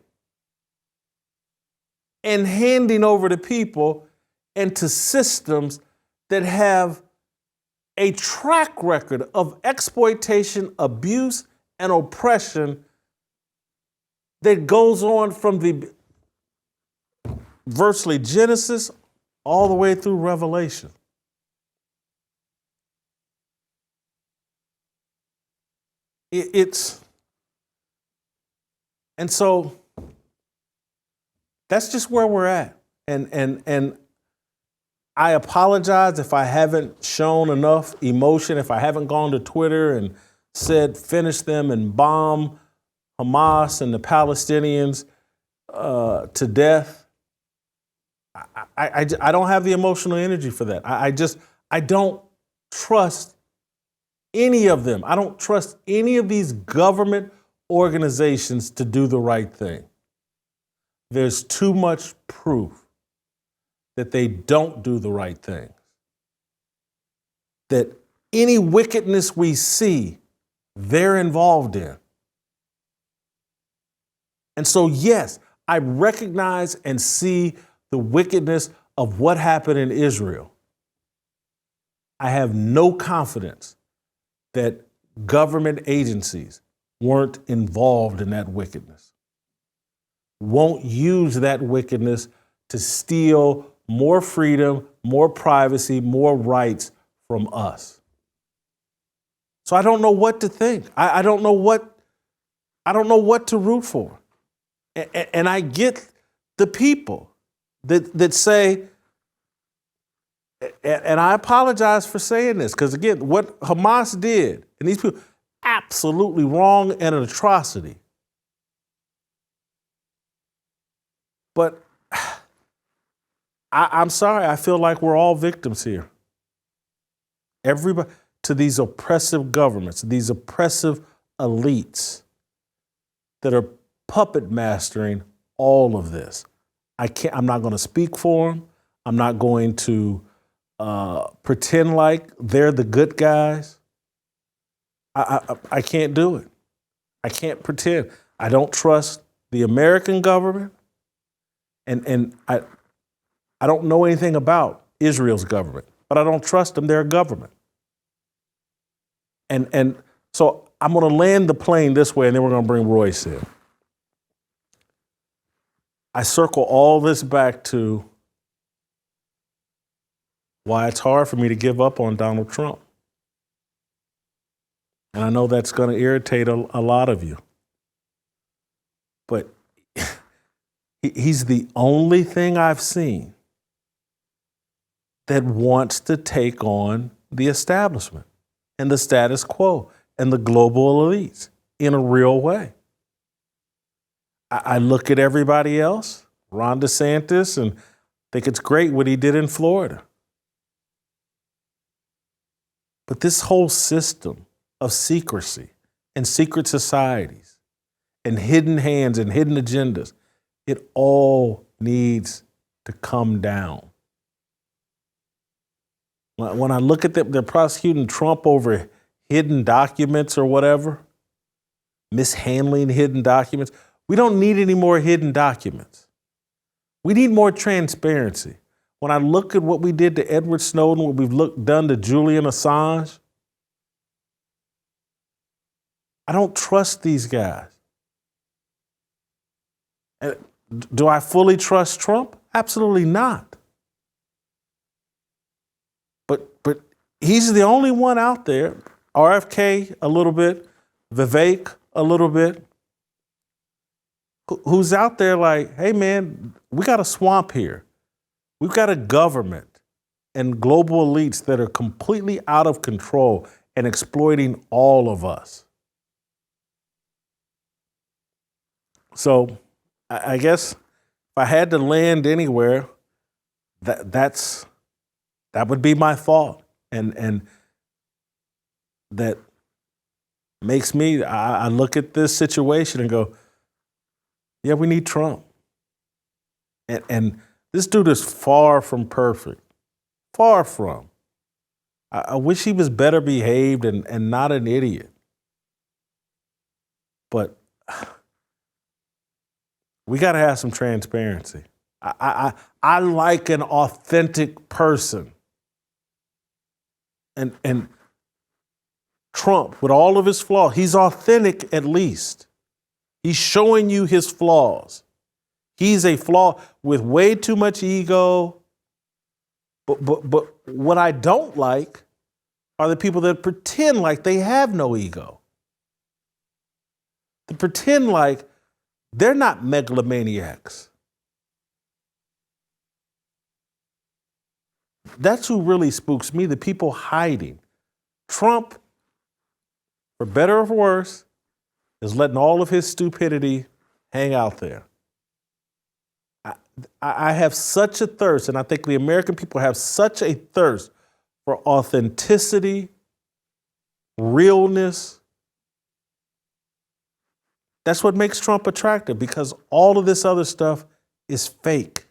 and handing over to people and to systems that have a track record of exploitation, abuse, and oppression that goes on from the virtually Genesis all the way through Revelation. And so that's just where we're at. And I apologize if I haven't shown enough emotion, if I haven't gone to Twitter and said finish them and bomb Hamas and the Palestinians to death. I don't have the emotional energy for that. I don't trust any of them. I don't trust any of these government organizations to do the right thing. There's too much proof that they don't do the right thing. That any wickedness we see they're involved in. And so, yes, I recognize and see the wickedness of what happened in Israel. I have no confidence that government agencies weren't involved in that wickedness, won't use that wickedness to steal more freedom, more privacy, more rights from us. So I don't know what to think. I don't know what to root for. And I get the people that say, and I apologize for saying this, because again, what Hamas did, and these people, absolutely wrong and an atrocity. But I'm sorry, I feel like we're all victims here. Everybody, to these oppressive governments, these oppressive elites that are puppet mastering all of this. I'm not going to speak for them. I'm not going to pretend like they're the good guys. I can't do it. I can't pretend. I don't trust the American government, and I don't know anything about Israel's government, but I don't trust them. They're a government. And so I'm going to land the plane this way, and then we're going to bring Royce in. I circle all this back to why it's hard for me to give up on Donald Trump. And I know that's going to irritate a lot of you. But he's the only thing I've seen that wants to take on the establishment and the status quo and the global elites in a real way. I look at everybody else, Ron DeSantis, and think it's great what he did in Florida. But this whole system of secrecy and secret societies and hidden hands and hidden agendas, it all needs to come down. When I look at them, they're prosecuting Trump over hidden documents or whatever, mishandling hidden documents. We don't need any more hidden documents. We need more transparency. When I look at what we did to Edward Snowden, what we've done to Julian Assange, I don't trust these guys. Do I fully trust Trump? Absolutely not. But he's the only one out there, RFK a little bit, Vivek a little bit, who's out there like, hey man, we got a swamp here. We've got a government and global elites that are completely out of control and exploiting all of us. So I guess if I had to land anywhere, that would be my thought. And that makes me, I look at this situation and go, yeah, we need Trump. And this dude is far from perfect. Far from. I wish he was better behaved and not an idiot. But we got to have some transparency. I like an authentic person. And Trump, with all of his flaws, he's authentic at least. He's showing you his flaws. He's a flaw with way too much ego. But what I don't like are the people that pretend like they have no ego. They pretend like they're not megalomaniacs. That's who really spooks me, the people hiding. Trump, for better or for worse, is letting all of his stupidity hang out there. I have such a thirst, and I think the American people have such a thirst for authenticity, realness. That's what makes Trump attractive, because all of this other stuff is fake.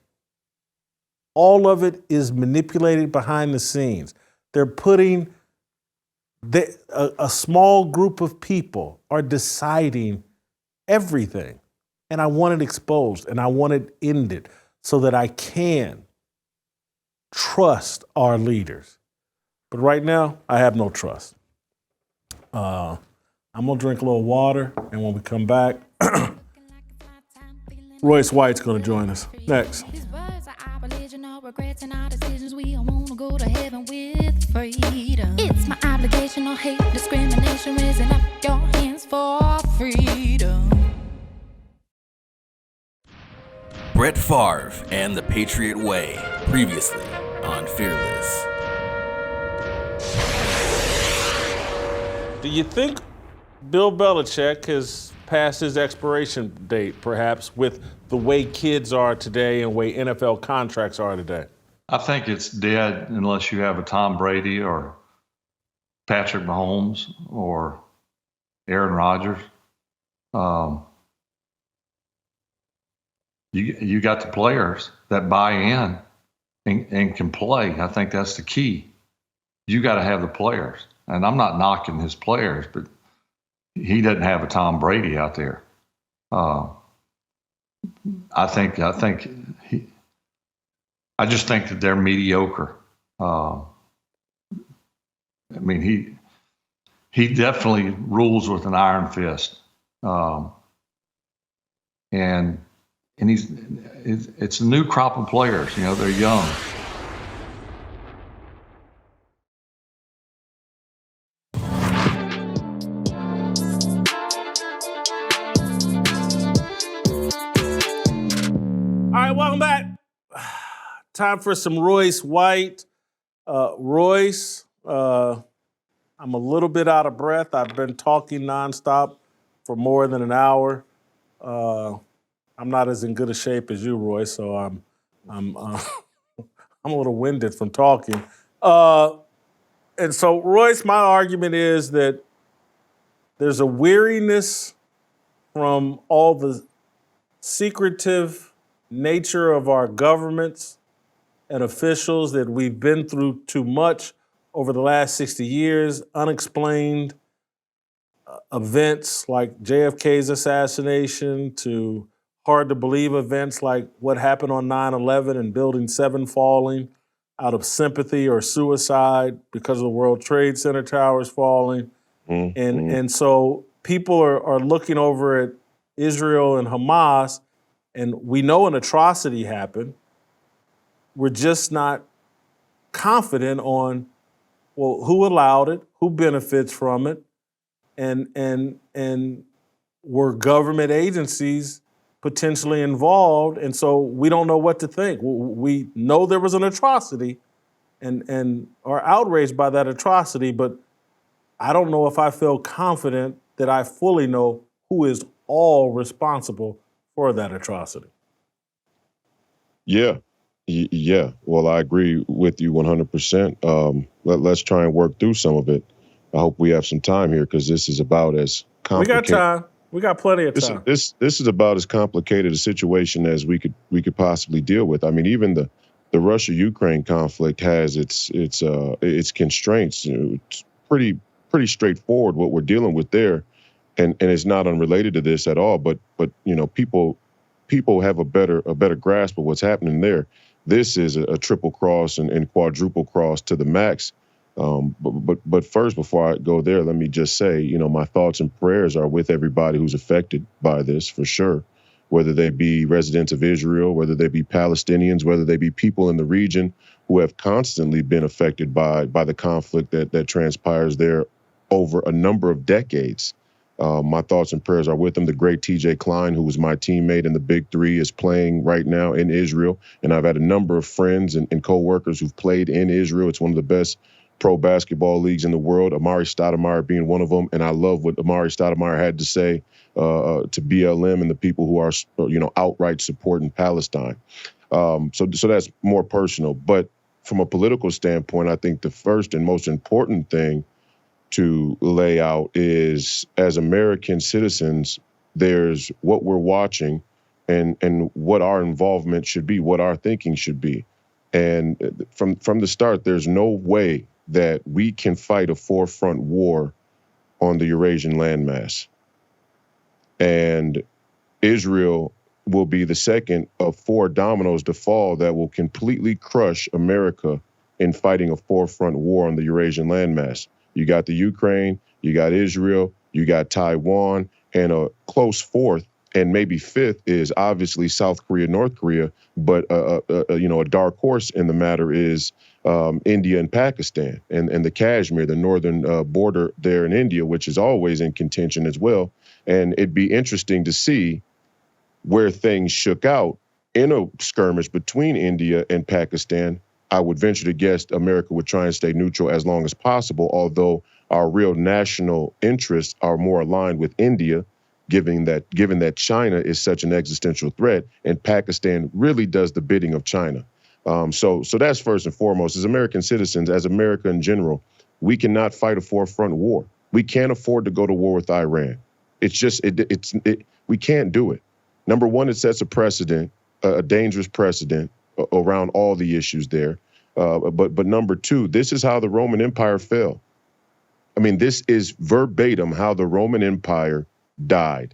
All of it is manipulated behind the scenes. They're putting a small group of people are deciding everything. And I want it exposed and I want it ended so that I can trust our leaders. But right now, I have no trust. I'm going to drink a little water, and when we come back, Royce White's going to join us. Next. It's my obligation, no hate, discrimination, raising up your hands for freedom. Brett Favre and the Patriot Way, previously on Fearless. Do you think Bill Belichick has passed his expiration date, perhaps, with the way kids are today and the way NFL contracts are today? I think it's dead unless you have a Tom Brady or Patrick Mahomes or Aaron Rodgers. You got the players that buy in and can play. I think that's the key. You got to have the players. And I'm not knocking his players, but he doesn't have a Tom Brady out there. I just think that they're mediocre. I mean, he definitely rules with an iron fist, and it's a new crop of players. You know, they're young. All right, welcome back. Time for some Royce White. Royce, I'm a little bit out of breath. I've been talking nonstop for more than an hour. I'm not as in good a shape as you, Royce, so I'm a little winded from talking. And so, Royce, my argument is that there's a weariness from all the secretive nature of our governments and officials, that we've been through too much over the last 60 years, unexplained events like JFK's assassination to hard to believe events like what happened on 9/11 and Building 7 falling out of sympathy or suicide because of the World Trade Center towers falling. Mm-hmm. And so people are looking over at Israel and Hamas, and we know an atrocity happened. We're just not confident on, well, who allowed it, who benefits from it, and were government agencies potentially involved, and so we don't know what to think. We know there was an atrocity and are outraged by that atrocity, but I don't know if I feel confident that I fully know who is all responsible for that atrocity. Yeah. Well, I agree with you 100%. Let's try and work through some of it. I hope we have some time here because this is about as complicated. We got time. We got plenty of time. This is about as complicated a situation as we could possibly deal with. I mean, even the Russia-Ukraine conflict has its constraints. It's pretty straightforward what we're dealing with there, and it's not unrelated to this at all. But you know, people have a better grasp of what's happening there. This is a triple cross and quadruple cross to the max. But first, before I go there, let me just say, you know, my thoughts and prayers are with everybody who's affected by this, for sure, whether they be residents of Israel, whether they be Palestinians, whether they be people in the region who have constantly been affected by the conflict that transpires there over a number of decades. My thoughts and prayers are with them. The great TJ Klein, who was my teammate in the Big Three, is playing right now in Israel. And I've had a number of friends and coworkers who've played in Israel. It's one of the best pro basketball leagues in the world, Amari Stoudemire being one of them. And I love what Amari Stoudemire had to say to BLM and the people who are, you know, outright supporting Palestine. So that's more personal. But from a political standpoint, I think the first and most important thing to lay out is, as American citizens, there's what we're watching and what our involvement should be, what our thinking should be. And from the start, there's no way that we can fight a forefront war on the Eurasian landmass. And Israel will be the second of 4 dominoes to fall that will completely crush America in fighting a forefront war on the Eurasian landmass. You got the Ukraine, you got Israel, you got Taiwan, and a close fourth and maybe fifth is obviously South Korea, North Korea, but a dark horse in the matter is India and Pakistan and the Kashmir, the northern border there in India, which is always in contention as well. And it'd be interesting to see where things shook out in a skirmish between India and Pakistan. I would venture to guess America would try and stay neutral as long as possible, although our real national interests are more aligned with India, given that China is such an existential threat, and Pakistan really does the bidding of China. So that's first and foremost. As American citizens, as America in general, we cannot fight a forefront war. We can't afford to go to war with Iran. It's just, we can't do it. Number one, it sets a precedent, a dangerous precedent around all the issues there. But number two, this is how the Roman Empire fell. I mean, this is verbatim how the Roman Empire died.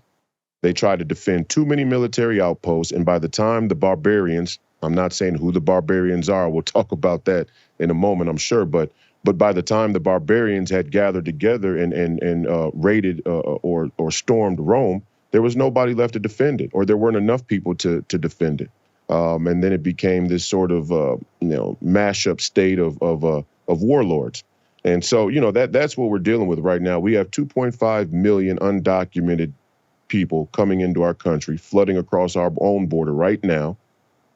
They tried to defend too many military outposts, and by the time the barbarians, I'm not saying who the barbarians are, we'll talk about that in a moment, I'm sure, but by the time the barbarians had gathered together and raided or stormed Rome, there was nobody left to defend it, or there weren't enough people to defend it. And then it became this sort of mashup state of warlords. And so, that's what we're dealing with right now. We have 2.5 million undocumented people coming into our country, flooding across our own border right now.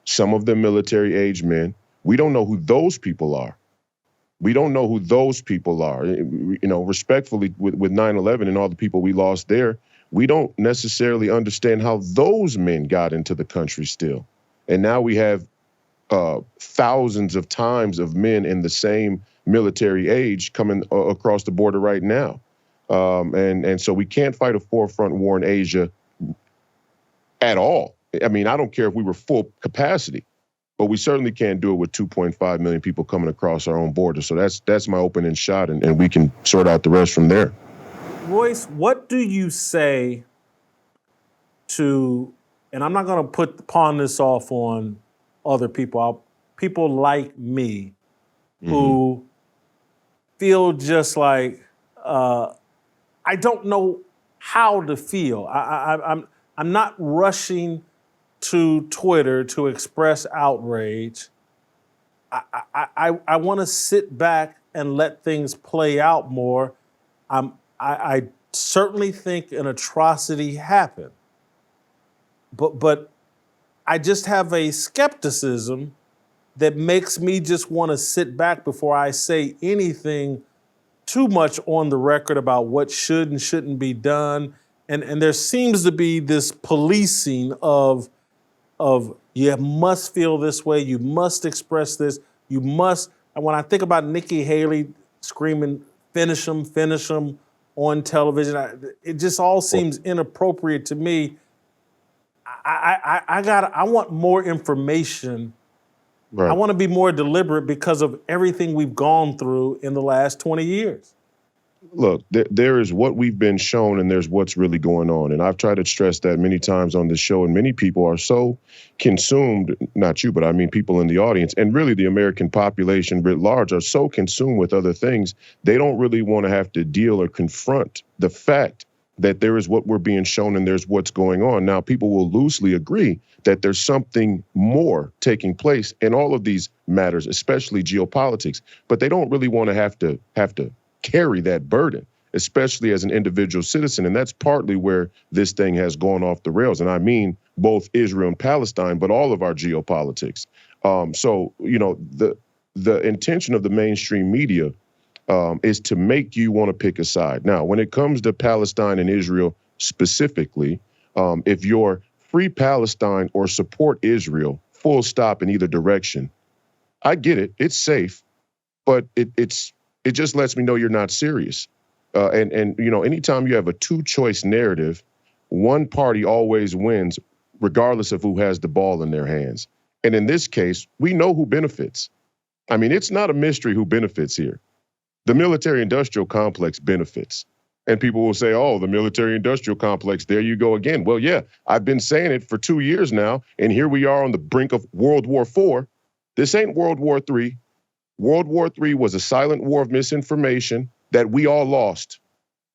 Some of them military-age men. We don't know who those people are. Respectfully, with 9/11 and all the people we lost there, we don't necessarily understand how those men got into the country still. And now we have thousands of times of men in the same military age coming across the border right now. And so we can't fight a forefront war in Asia at all. I mean, I don't care if we were full capacity, but we certainly can't do it with 2.5 million people coming across our own border. So that's my opening shot, and we can sort out the rest from there. Royce, what do you say to, and I'm not going to pawn this off on other people, people like me who feel just like, I don't know how to feel. I'm not rushing to Twitter to express outrage. I want to sit back and let things play out more. I certainly think an atrocity happened, but I just have a skepticism that makes me just want to sit back before I say anything too much on the record about what should and shouldn't be done. And there seems to be this policing of you must feel this way, you must express this, you must. And when I think about Nikki Haley screaming, finish them on television, it just all seems inappropriate to me. I want more information. Right. I want to be more deliberate because of everything we've gone through in the last 20 years. Look, there is what we've been shown and there's what's really going on. And I've tried to stress that many times on this show, and many people are so consumed, not you, but I mean people in the audience, and really the American population writ large are so consumed with other things, they don't really want to have to deal or confront the fact that there is what we're being shown and there's what's going on. Now, people will loosely agree that there's something more taking place in all of these matters, especially geopolitics, but they don't really want to have to carry that burden, especially as an individual citizen. And that's partly where this thing has gone off the rails. And I mean both Israel and Palestine, but all of our geopolitics. So, the intention of the mainstream media is to make you want to pick a side. Now, when it comes to Palestine and Israel specifically, if you're free Palestine or support Israel, full stop in either direction, I get it. It's safe, but it just lets me know you're not serious. And anytime you have a two-choice narrative, one party always wins, regardless of who has the ball in their hands. And in this case, we know who benefits. I mean, it's not a mystery who benefits here. The military-industrial complex benefits. And people will say, oh, the military-industrial complex, there you go again. Well, yeah, I've been saying it for 2 years now, and here we are on the brink of World War IV. This ain't World War III. World War III was a silent war of misinformation that we all lost.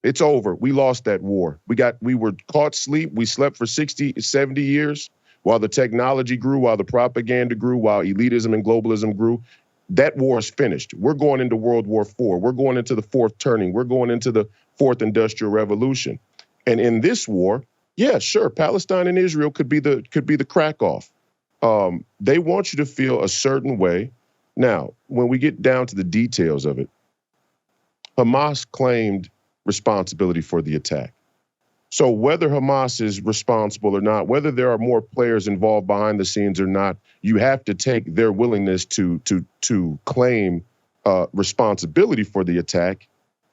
It's over. We lost that war. We were caught asleep. We slept for 60, 70 years while the technology grew, while the propaganda grew, while elitism and globalism grew. That war is finished. We're going into World War IV. We're going into the fourth turning. We're going into the fourth industrial revolution. And in this war, yeah, sure, Palestine and Israel could be the crack off. They want you to feel a certain way. Now, when we get down to the details of it, Hamas claimed responsibility for the attack. So whether Hamas is responsible or not, whether there are more players involved behind the scenes or not, you have to take their willingness to claim responsibility for the attack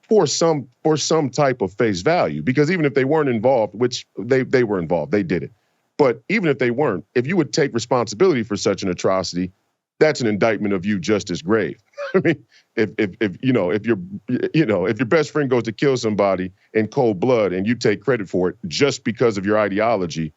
for some type of face value. Because even if they weren't involved, which they were involved, they did it. But even if they weren't, if you would take responsibility for such an atrocity, that's an indictment of you just as grave. I mean, if your best friend goes to kill somebody in cold blood and you take credit for it just because of your ideology,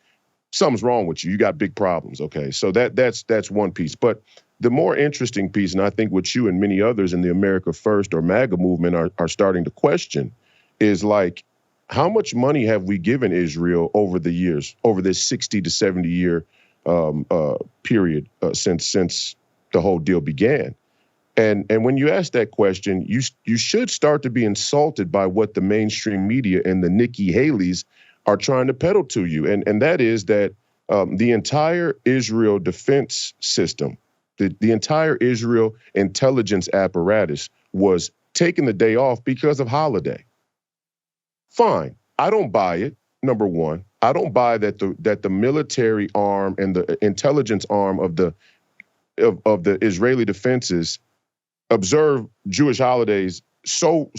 something's wrong with you. You got big problems. Okay, so that's one piece. But the more interesting piece, and I think what you and many others in the America First or MAGA movement are starting to question, is like, how much money have we given Israel over the years, over this 60 to 70 year period since the whole deal began? And when you ask that question, you should start to be insulted by what the mainstream media and the Nikki Haley's are trying to peddle to you. And that is that the entire Israel defense system, the entire Israel intelligence apparatus was taking the day off because of holiday. Fine. I don't buy it. Number one, I don't buy that the military arm and the intelligence arm of the Israeli defenses observe Jewish holidays so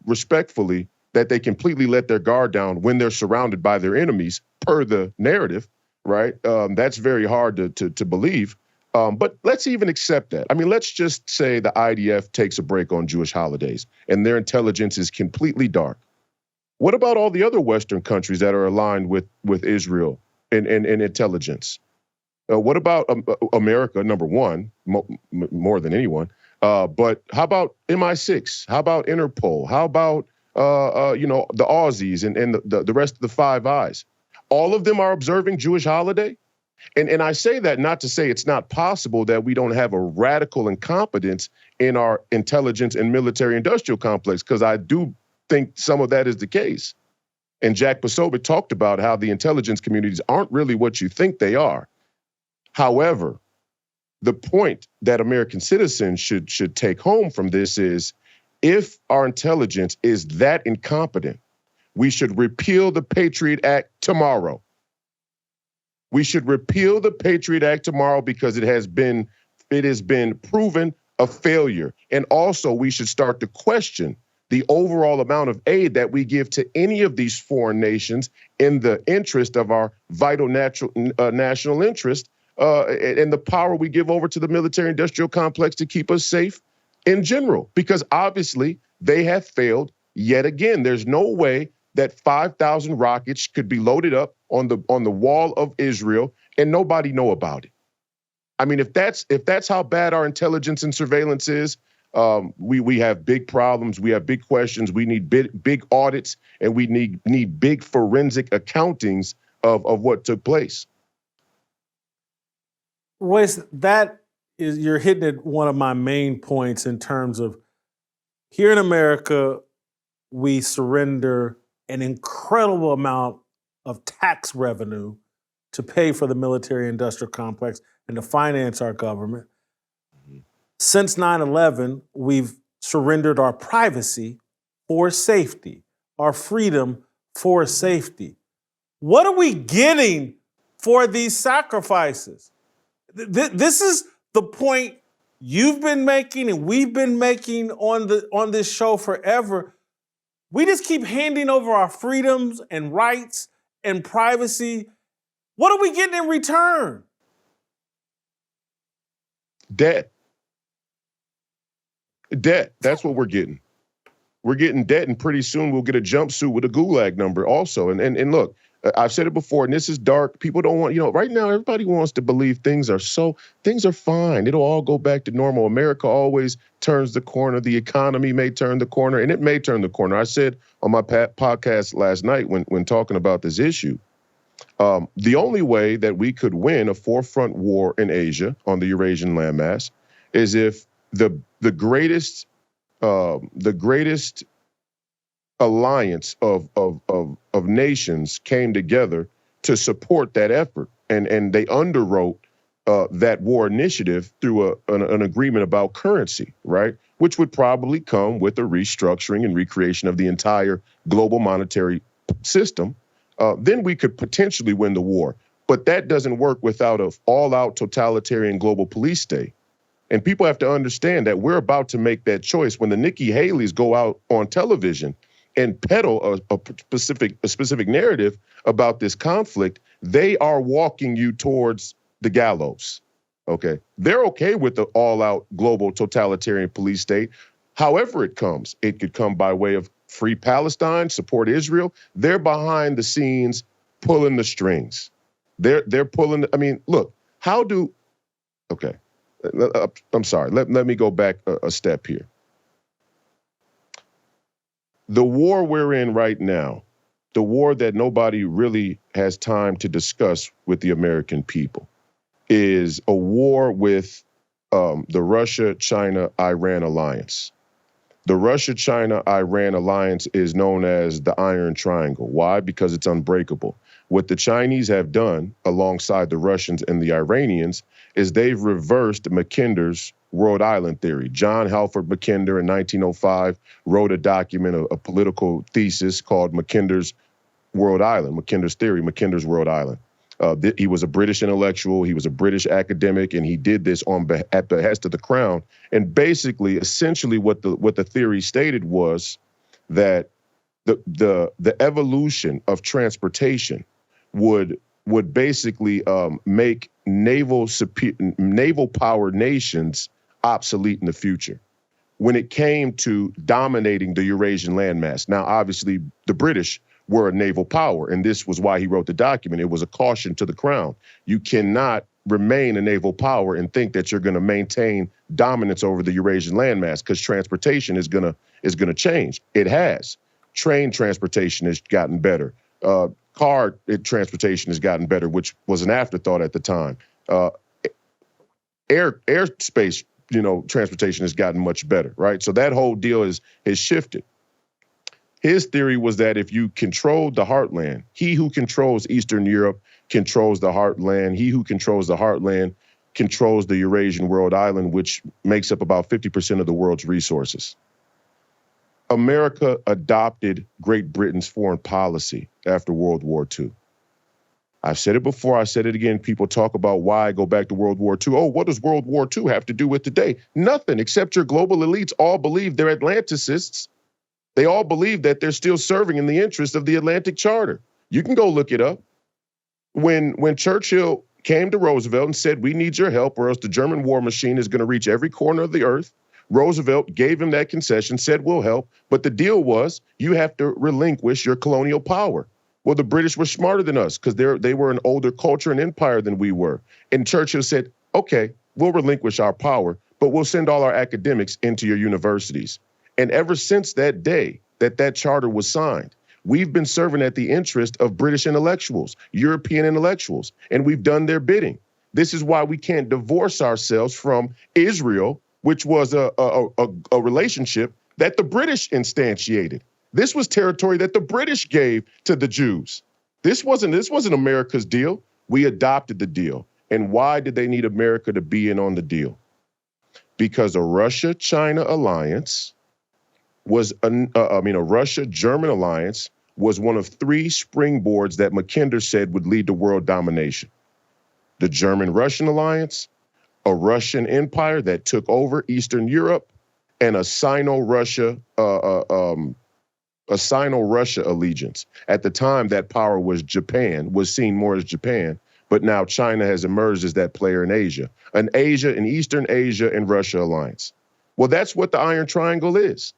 respectfully that they completely let their guard down when they're surrounded by their enemies, per the narrative, right? That's very hard to believe. But let's even accept that. I mean, let's just say the IDF takes a break on Jewish holidays and their intelligence is completely dark. What about all the other Western countries that are aligned with Israel in intelligence? What about America, number one, more than anyone? But how about MI6? How about Interpol? How about the Aussies and the rest of the Five Eyes? All of them are observing Jewish holiday. And I say that not to say it's not possible that we don't have a radical incompetence in our intelligence and military industrial complex, because I do think some of that is the case. And Jack Posobiec talked about how the intelligence communities aren't really what you think they are. However, the point that American citizens should take home from this is, if our intelligence is that incompetent, we should repeal the Patriot Act tomorrow. We should repeal the Patriot Act tomorrow because it has been proven a failure. And also, we should start to question the overall amount of aid that we give to any of these foreign nations in the interest of our vital national interest, and the power we give over to the military-industrial complex to keep us safe in general. Because obviously, they have failed yet again. There's no way that 5,000 rockets could be loaded up on the wall of Israel and nobody know about it. I mean, if that's how bad our intelligence and surveillance is, we have big problems. We have big questions. We need big audits, and we need big forensic accountings of what took place. Royce, you're hitting at one of my main points in terms of, here in America, we surrender an incredible amount of tax revenue to pay for the military-industrial complex and to finance our government. Since 9/11, we've surrendered our privacy for safety, our freedom for safety. What are we getting for these sacrifices? This is the point you've been making and we've been making on this show forever. We just keep handing over our freedoms and rights and privacy. What are we getting in return? Debt. That's what we're getting. We're getting debt, and pretty soon we'll get a jumpsuit with a gulag number also. And look, I've said it before, and this is dark. People don't want, right now everybody wants to believe things are fine. It'll all go back to normal. America always turns the corner. The economy may turn the corner, and it may turn the corner. I said on my podcast last night when talking about this issue, the only way that we could win a forefront war in Asia on the Eurasian landmass is if the greatest alliance of nations came together to support that effort, and they underwrote that war initiative through an agreement about currency, right? Which would probably come with a restructuring and recreation of the entire global monetary system. Then we could potentially win the war. But that doesn't work without an all-out totalitarian global police state. And people have to understand that we're about to make that choice. When the Nikki Haley's go out on television and peddle a specific narrative about this conflict, they are walking you towards the gallows, okay? They're okay with the all-out global totalitarian police state. However it comes, it could come by way of free Palestine, support Israel. They're behind the scenes pulling the strings. They're pulling, look, okay. I'm sorry. Let me go back a step here. The war we're in right now, the war that nobody really has time to discuss with the American people, is a war with the Russia-China-Iran alliance. The Russia-China-Iran alliance is known as the Iron Triangle. Why? Because it's unbreakable. What the Chinese have done alongside the Russians and the Iranians is they've reversed Mackinder's World Island theory. John Halford Mackinder in 1905 wrote a document, a political thesis called Mackinder's World Island, Mackinder's theory, Mackinder's World Island. He was a British intellectual. He was a British academic, and he did this at the behest of the crown. And basically, essentially, what the theory stated was that the evolution of transportation would basically make naval power nations obsolete in the future when it came to dominating the Eurasian landmass. Now, obviously, the British were a naval power, and this was why he wrote the document. It was a caution to the crown. You cannot remain a naval power and think that you're going to maintain dominance over the Eurasian landmass, because transportation is going to change. It has. Train transportation has gotten better. Car transportation has gotten better, which was an afterthought at the time. Airspace, transportation has gotten much better, right? So that whole deal has shifted. His theory was that if you control the heartland, he who controls Eastern Europe controls the heartland. He who controls the heartland controls the Eurasian World Island, which makes up about 50% of the world's resources. America adopted Great Britain's foreign policy after World War II. I've said it before, I said it again. People talk about why go back to World War II. Oh, what does World War II have to do with today? Nothing, except your global elites all believe they're Atlanticists. They all believe that they're still serving in the interest of the Atlantic Charter. You can go look it up. When Churchill came to Roosevelt and said, we need your help or else the German war machine is going to reach every corner of the earth, Roosevelt gave him that concession, said, we'll help. But the deal was you have to relinquish your colonial power. Well, the British were smarter than us because they were an older culture and empire than we were. And Churchill said, okay, we'll relinquish our power, but we'll send all our academics into your universities. And ever since that day that charter was signed, we've been serving at the interest of British intellectuals, European intellectuals, and we've done their bidding. This is why we can't divorce ourselves from Israel, which was a relationship that the British instantiated. This was territory that the British gave to the Jews. This wasn't America's deal. We adopted the deal. And why did they need America to be in on the deal? Because a Russia-China alliance was a Russia-German alliance was one of three springboards that Mackinder said would lead to world domination. The German-Russian alliance, a Russian empire that took over Eastern Europe, and a Sino-Russia allegiance. At the time, that power was Japan, was seen more as Japan, but now China has emerged as that player in Asia, an Eastern Asia and Russia alliance. Well, that's what the Iron Triangle is.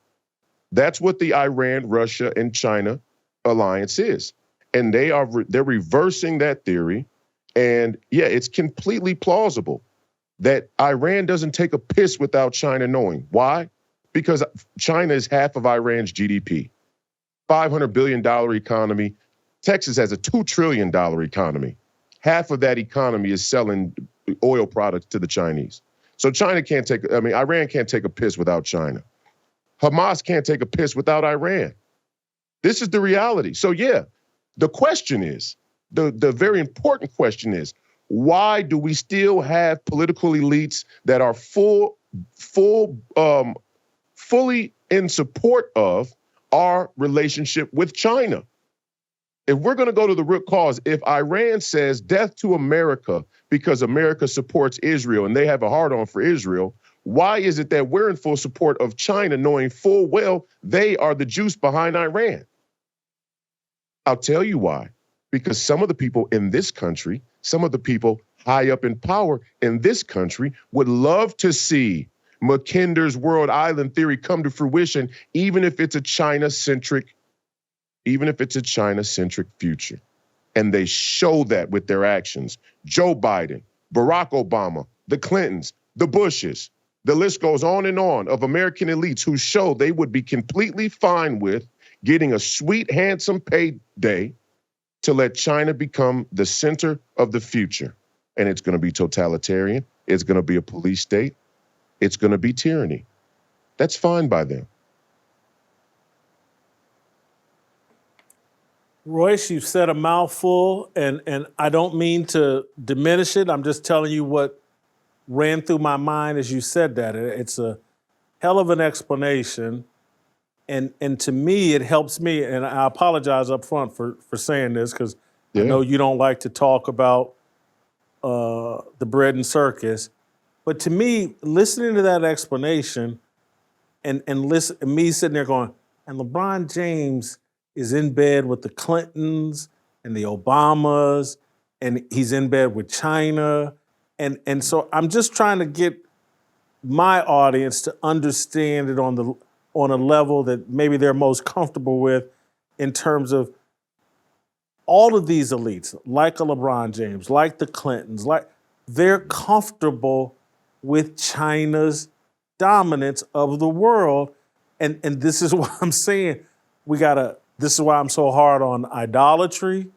That's what the Iran, Russia, and China alliance is. And they're reversing that theory. And yeah, it's completely plausible that Iran doesn't take a piss without China knowing. Why? Because China is half of Iran's GDP. $500 billion economy. Texas has a $2 trillion economy. Half of that economy is selling oil products to the Chinese. So Iran can't take a piss without China. Hamas can't take a piss without Iran. This is the reality. So yeah, the question is, the very important question is, why do we still have political elites that are fully in support of our relationship with China? If we're going to go to the root cause, if Iran says death to America because America supports Israel and they have a hard-on for Israel, why is it that we're in full support of China knowing full well they are the juice behind Iran? I'll tell you why. Because some of the people in this country, some of the people high up in power in this country would love to see Mackinder's World Island theory come to fruition, even if it's a China-centric future. And they show that with their actions. Joe Biden, Barack Obama, the Clintons, the Bushes, the list goes on and on of American elites who show they would be completely fine with getting a sweet, handsome payday to let China become the center of the future. And it's going to be totalitarian. It's going to be a police state. It's going to be tyranny. That's fine by them. Royce, you've said a mouthful, and I don't mean to diminish it. I'm just telling you what ran through my mind as you said that. It's a hell of an explanation. And to me, it helps me, and I apologize up front for saying this, because I know you don't like to talk about the bread and circus. But to me, listening to that explanation and me sitting there going, and LeBron James is in bed with the Clintons and the Obamas, and he's in bed with China. And so I'm just trying to get my audience to understand it on a level that maybe they're most comfortable with, in terms of all of these elites, like a LeBron James, like the Clintons, they're comfortable with China's dominance of the world. And this is why I'm saying this is why I'm so hard on idolatry,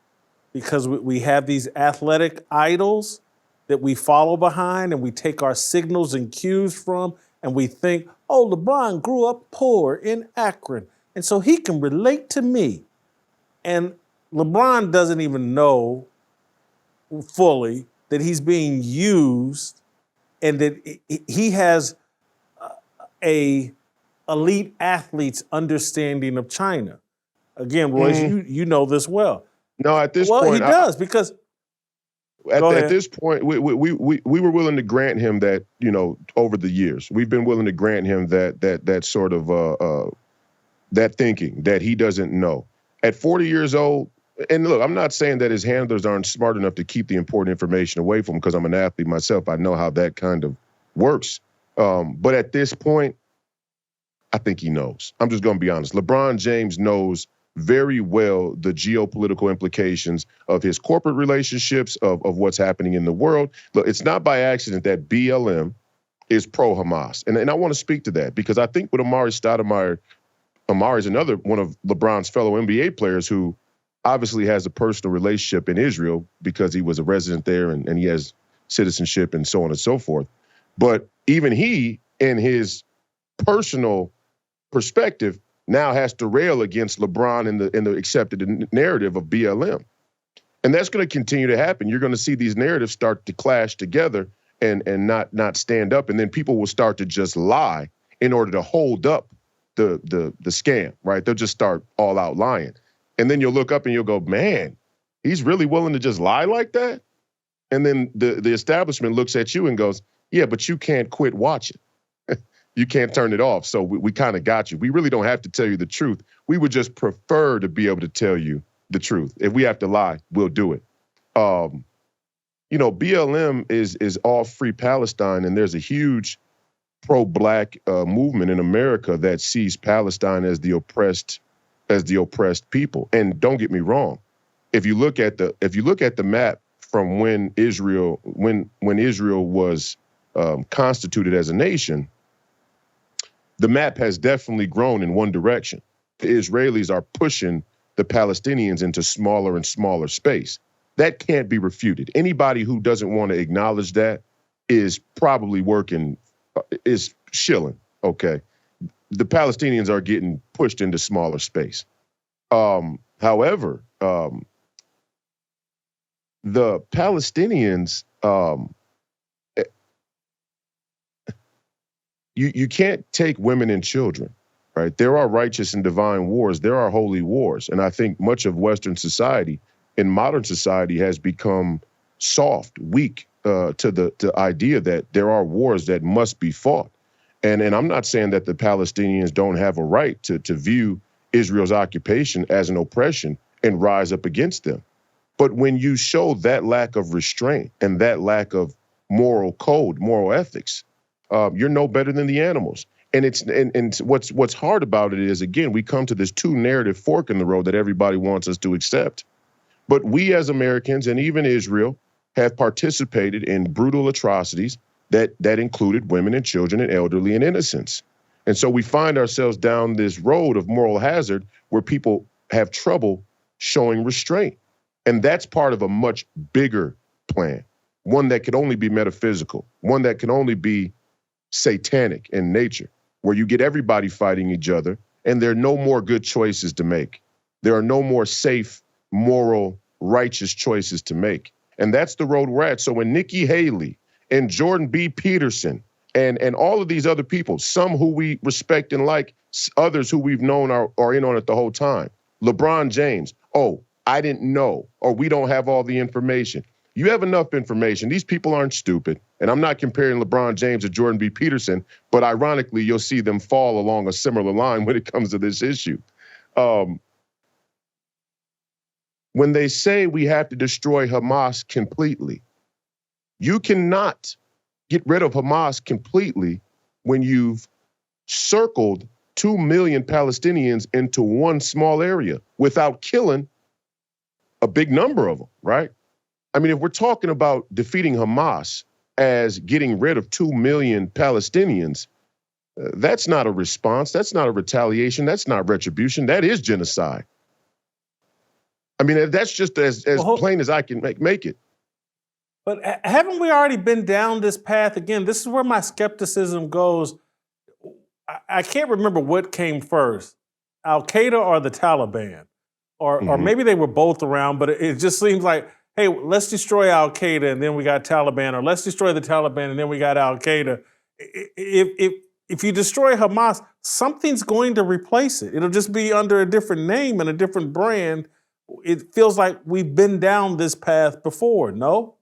because we have these athletic idols that we follow behind and we take our signals and cues from, and we think, oh, LeBron grew up poor in Akron, and so he can relate to me. And LeBron doesn't even know fully that he's being used, and that he has a elite athlete's understanding of China. Again, Royce, you know this well. No, at this point, he does, because at this point, we were willing to grant him that, over the years, we've been willing to grant him that sort of that thinking that he doesn't know. At 40 years old, and look, I'm not saying that his handlers aren't smart enough to keep the important information away from him, because I'm an athlete myself. I know how that kind of works. But at this point, I think he knows. I'm just going to be honest. LeBron James knows very well the geopolitical implications of his corporate relationships, of what's happening in the world. Look, it's not by accident that BLM is pro-Hamas. And I want to speak to that, because I think with Amari Stoudemire, Amari is another one of LeBron's fellow NBA players who obviously has a personal relationship in Israel because he was a resident there and he has citizenship and so on and so forth. But even he, in his personal perspective, now has to rail against LeBron in the accepted narrative of BLM. And that's going to continue to happen. You're going to see these narratives start to clash together and not stand up. And then people will start to just lie in order to hold up the scam, right? They'll just start all out lying. And then you'll look up and you'll go, man, he's really willing to just lie like that? And then the establishment looks at you and goes, yeah, but you can't quit watching. You can't turn it off. So we kind of got you. We really don't have to tell you the truth. We would just prefer to be able to tell you the truth. If we have to lie, we'll do it. BLM is all free Palestine, and there's a huge pro-black movement in America that sees Palestine as the oppressed people. And don't get me wrong, if you look at the map from when Israel was constituted as a nation, the map has definitely grown in one direction. The Israelis are pushing the Palestinians into smaller and smaller space. That can't be refuted. Anybody who doesn't want to acknowledge that is probably is shilling, okay? The Palestinians are getting pushed into smaller space. However, the Palestinians, you can't take women and children, right? There are righteous and divine wars. There are holy wars. And I think much of Western society, in modern society, has become soft, weak to the idea that there are wars that must be fought. And I'm not saying that the Palestinians don't have a right to view Israel's occupation as an oppression and rise up against them. But when you show that lack of restraint and that lack of moral code, moral ethics, you're no better than the animals. And what's hard about it is, again, we come to this two narrative fork in the road that everybody wants us to accept. But we as Americans and even Israel have participated in brutal atrocities that included women and children and elderly and innocents. And so we find ourselves down this road of moral hazard where people have trouble showing restraint. And that's part of a much bigger plan, one that can only be metaphysical, one that can only be satanic in nature, where you get everybody fighting each other and there are no more good choices to make. There are no more safe, moral, righteous choices to make. And that's the road we're at. So when Nikki Haley and Jordan B. Peterson and all of these other people, some who we respect and like, others who we've known are in on it the whole time, LeBron James, oh, I didn't know, or we don't have all the information. You have enough information. These people aren't stupid. And I'm not comparing LeBron James to Jordan B. Peterson, but ironically, you'll see them fall along a similar line when it comes to this issue. When they say we have to destroy Hamas completely, you cannot get rid of Hamas completely when you've circled 2 million Palestinians into one small area without killing a big number of them, right? I mean, if we're talking about defeating Hamas as getting rid of 2 million Palestinians, that's not a response. That's not a retaliation. That's not retribution. That is genocide. I mean, that's just as plain as I can make it. But haven't we already been down this path again? This is where my skepticism goes. I can't remember what came first, Al-Qaeda or the Taliban. Or maybe they were both around, but it just seems like, hey, let's destroy Al-Qaeda and then we got Taliban, or let's destroy the Taliban and then we got Al-Qaeda. If you destroy Hamas, something's going to replace it. It'll just be under a different name and a different brand. It feels like we've been down this path before, no?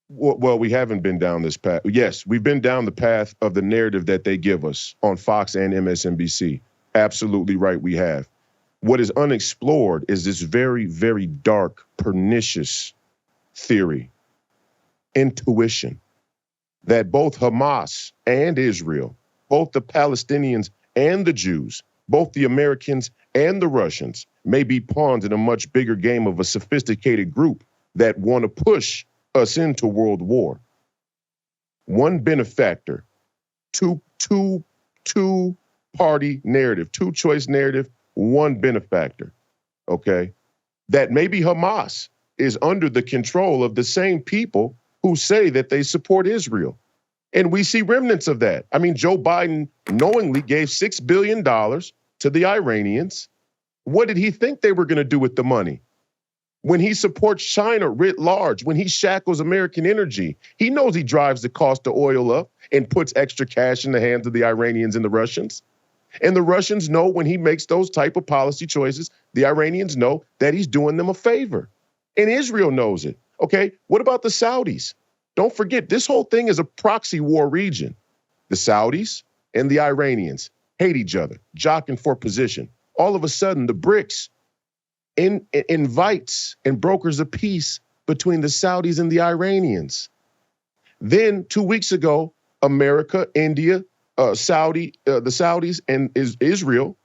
Well, we haven't been down this path. Yes, we've been down the path of the narrative that they give us on Fox and MSNBC. Absolutely right, we have. What is unexplored is this very, very dark, pernicious theory, intuition, that both Hamas and Israel, both the Palestinians and the Jews, both the Americans and the Russians may be pawns in a much bigger game of a sophisticated group that want to push us into world war. One benefactor, two-party narrative, two-choice narrative, one benefactor, okay? That maybe Hamas is under the control of the same people who say that they support Israel. And we see remnants of that. I mean, Joe Biden knowingly gave $6 billion to the Iranians. What did he think they were going to do with the money? When he supports China writ large, when he shackles American energy, he knows he drives the cost of oil up and puts extra cash in the hands of the Iranians and the Russians. And the Russians know when he makes those type of policy choices, the Iranians know that he's doing them a favor. And Israel knows it. Okay, what about the Saudis? Don't forget, this whole thing is a proxy war region. The Saudis and the Iranians hate each other, jockeying for position. All of a sudden, the BRICS invites and brokers a peace between the Saudis and the Iranians. Then 2 weeks ago, America, India, the Saudis and Israel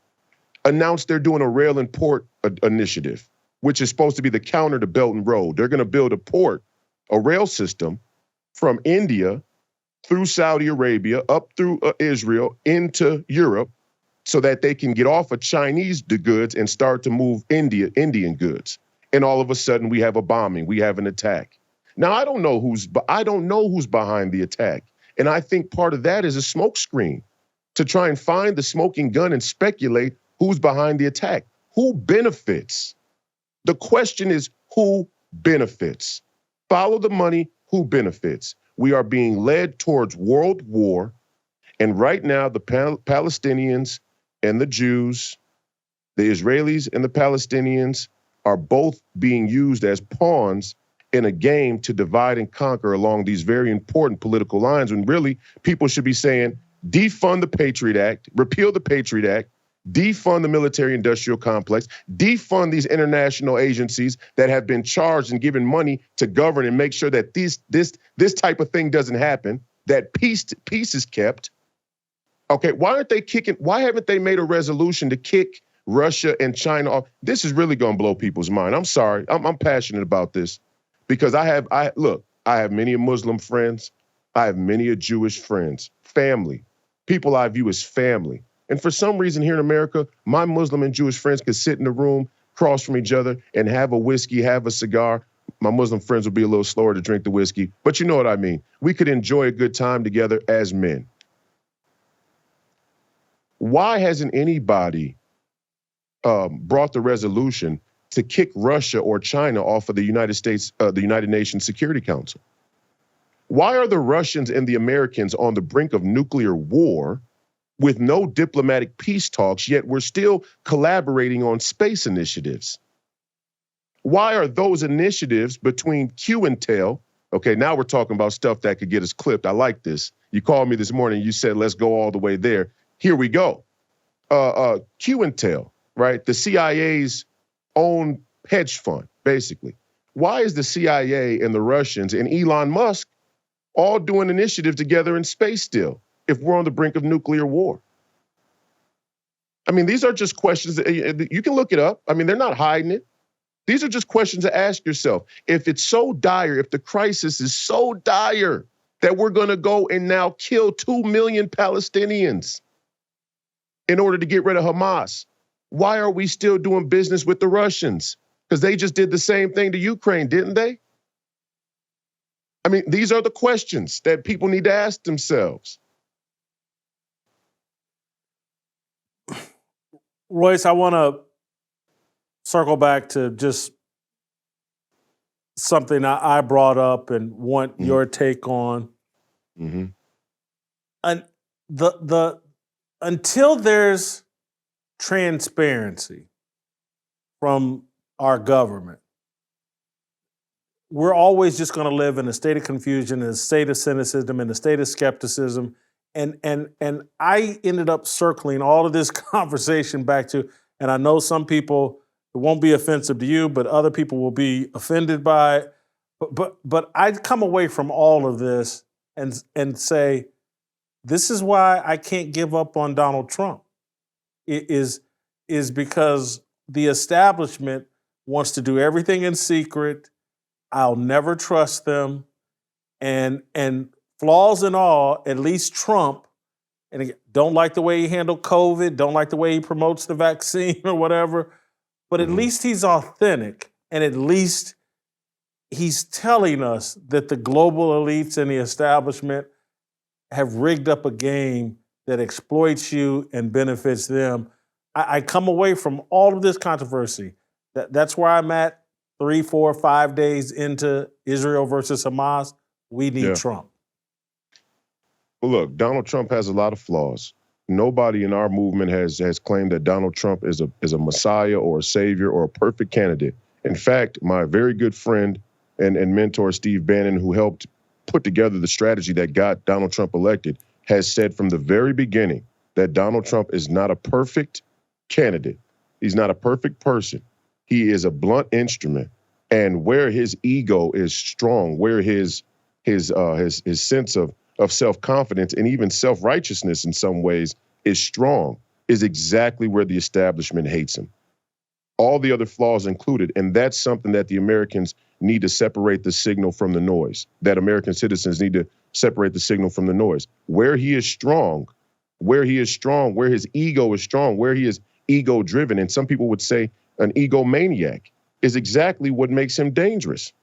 announced they're doing a rail and port initiative, which is supposed to be the counter to Belt and Road. They're going to build a rail system from India through Saudi Arabia, up through Israel, into Europe, so that they can get off of Chinese goods and start to move Indian goods. And all of a sudden we have a bombing, we have an attack. Now, I don't know who's behind the attack. And I think part of that is a smokescreen to try and find the smoking gun and speculate who's behind the attack. Who benefits? The question is, who benefits? Follow the money, who benefits? We are being led towards world war. And right now, the Palestinians and the Jews, the Israelis and the Palestinians are both being used as pawns in a game to divide and conquer along these very important political lines, when really people should be saying, defund the Patriot Act, repeal the Patriot Act, defund the military-industrial complex, defund these international agencies that have been charged and given money to govern and make sure that this type of thing doesn't happen, that peace is kept. Okay, why haven't they made a resolution to kick Russia and China off? This is really going to blow people's mind. I'm sorry. I'm passionate about this because I have many Muslim friends. I have many Jewish friends, family, people I view as family. And for some reason here in America, my Muslim and Jewish friends could sit in the room across from each other and have a whiskey, have a cigar. My Muslim friends would be a little slower to drink the whiskey, but you know what I mean. We could enjoy a good time together as men. Why hasn't anybody brought the resolution to kick Russia or China off of the United Nations Security Council? Why are the Russians and the Americans on the brink of nuclear war with no diplomatic peace talks, yet we're still collaborating on space initiatives? Why are those initiatives between Q and Tel? Okay, now we're talking about stuff that could get us clipped. I like this. You called me this morning, you said, let's go all the way there. Here we go. Q and Tel, right? The CIA's own hedge fund, basically. Why is the CIA and the Russians and Elon Musk all doing initiatives together in space still, if we're on the brink of nuclear war? I mean, these are just questions that you can look it up. I mean, they're not hiding it. These are just questions to ask yourself. If it's so dire, if the crisis is so dire that we're going to go and now kill 2 million Palestinians in order to get rid of Hamas, why are we still doing business with the Russians? Because they just did the same thing to Ukraine, didn't they? I mean, these are the questions that people need to ask themselves. Royce, I want to circle back to just something I brought up and want your take on. Mm-hmm. And until there's transparency from our government, we're always just going to live in a state of confusion, in a state of cynicism, in a state of skepticism. And I ended up circling all of this conversation back to, and I know some people, it won't be offensive to you, but other people will be offended by it. But I'd come away from all of this and say, this is why I can't give up on Donald Trump. It is because the establishment wants to do everything in secret. I'll never trust them. And flaws and all, at least Trump, and again, don't like the way he handled COVID, don't like the way he promotes the vaccine or whatever, but at least he's authentic, and at least he's telling us that the global elites and the establishment have rigged up a game that exploits you and benefits them. I come away from all of this controversy. That's where I'm at 3, 4, 5 days into Israel versus Hamas. We need Trump. Well, look, Donald Trump has a lot of flaws. Nobody in our movement has claimed that Donald Trump is a messiah or a savior or a perfect candidate. In fact, my very good friend and mentor, Steve Bannon, who helped put together the strategy that got Donald Trump elected, has said from the very beginning that Donald Trump is not a perfect candidate. He's not a perfect person. He is a blunt instrument. And where his ego is strong, where his sense of of self-confidence and even self-righteousness in some ways is strong, is exactly where the establishment hates him. All the other flaws included, and that's something that the Americans need to separate the signal from the noise, that American citizens need to separate the signal from the noise. Where he is strong, where his ego is strong, where he is ego-driven, and some people would say an egomaniac, is exactly what makes him dangerous,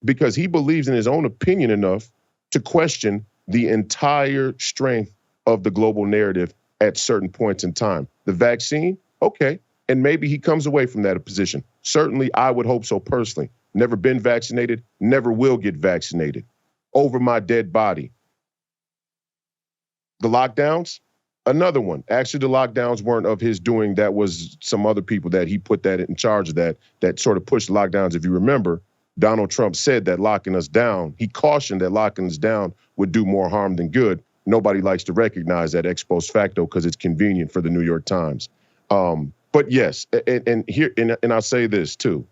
because he believes in his own opinion enough to question the entire strength of the global narrative at certain points in time. The vaccine, okay, and maybe he comes away from that position. Certainly, I would hope so personally. Never been vaccinated, never will get vaccinated. Over my dead body. The lockdowns, another one. Actually, the lockdowns weren't of his doing. That was some other people that he put that in charge of that sort of pushed lockdowns. If you remember, Donald Trump said that locking us down, he cautioned that locking us down would do more harm than good. Nobody likes to recognize that ex post facto because it's convenient for the New York Times. But yes, and I'll say this too.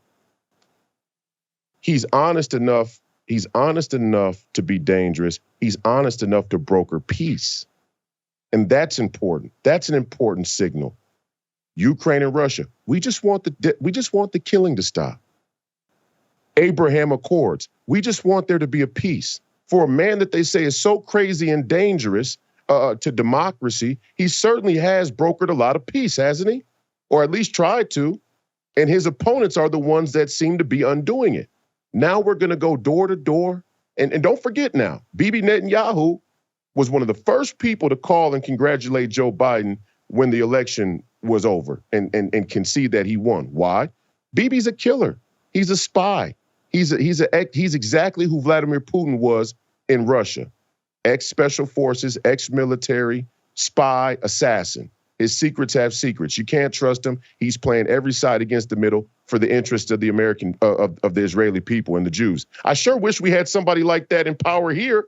He's honest enough to be dangerous. He's honest enough to broker peace. And that's important. That's an important signal. Ukraine and Russia, we just want the killing to stop. Abraham Accords, we just want there to be a peace. For a man that they say is so crazy and dangerous to democracy, he certainly has brokered a lot of peace, hasn't he? Or at least tried to. And his opponents are the ones that seem to be undoing it. Now we're going to go door to door. And don't forget now, Bibi Netanyahu was one of the first people to call and congratulate Joe Biden when the election was over and concede that he won. Why? Bibi's a killer. He's a spy. He's exactly who Vladimir Putin was in Russia. Ex-special forces, ex-military, spy, assassin. His secrets have secrets. You can't trust him. He's playing every side against the middle for the interest of the American, of the Israeli people and the Jews. I sure wish we had somebody like that in power here.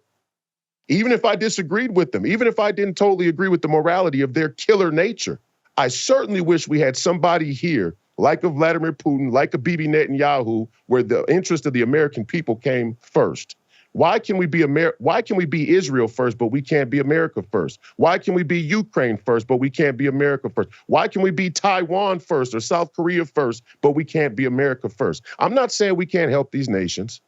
Even if I disagreed with them, even if I didn't totally agree with the morality of their killer nature, I certainly wish we had somebody here like a Vladimir Putin, like a Bibi Netanyahu, where the interest of the American people came first. Why can we be Israel first, but we can't be America first? Why can we be Ukraine first, but we can't be America first? Why can we be Taiwan first or South Korea first, but we can't be America first? I'm not saying we can't help these nations.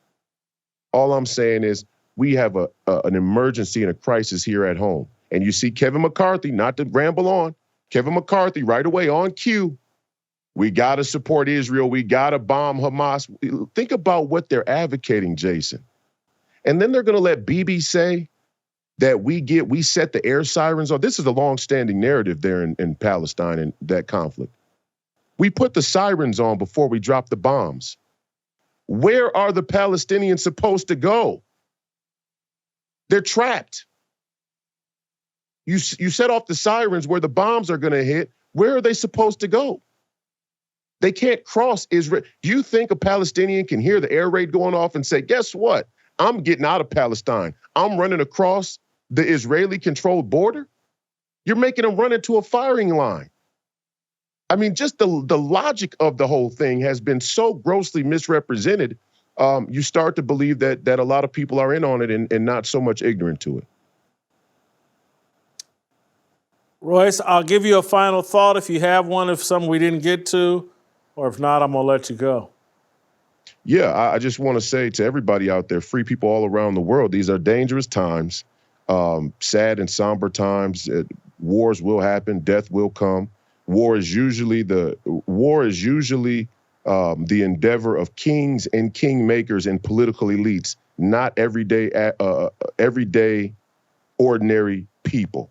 All I'm saying is we have an emergency and a crisis here at home. And you see Kevin McCarthy, not to ramble on, Kevin McCarthy right away on cue. We got to support Israel. We got to bomb Hamas. Think about what they're advocating, Jason. And then they're going to let Bibi say that we set the air sirens on. This is a long-standing narrative there in Palestine and that conflict. We put the sirens on before we drop the bombs. Where are the Palestinians supposed to go? They're trapped. You set off the sirens where the bombs are going to hit. Where are they supposed to go? They can't cross Israel. Do you think a Palestinian can hear the air raid going off and say, guess what? I'm getting out of Palestine. I'm running across the Israeli-controlled border? You're making them run into a firing line. I mean, just the logic of the whole thing has been so grossly misrepresented. You start to believe that a lot of people are in on it and not so much ignorant to it. Royce, I'll give you a final thought if you have one, if something we didn't get to, or if not, I'm going to let you go. Yeah, I just want to say to everybody out there, free people all around the world, these are dangerous times, sad and somber times. Wars will happen. Death will come. War is usually the endeavor of kings and kingmakers and political elites, not everyday ordinary people,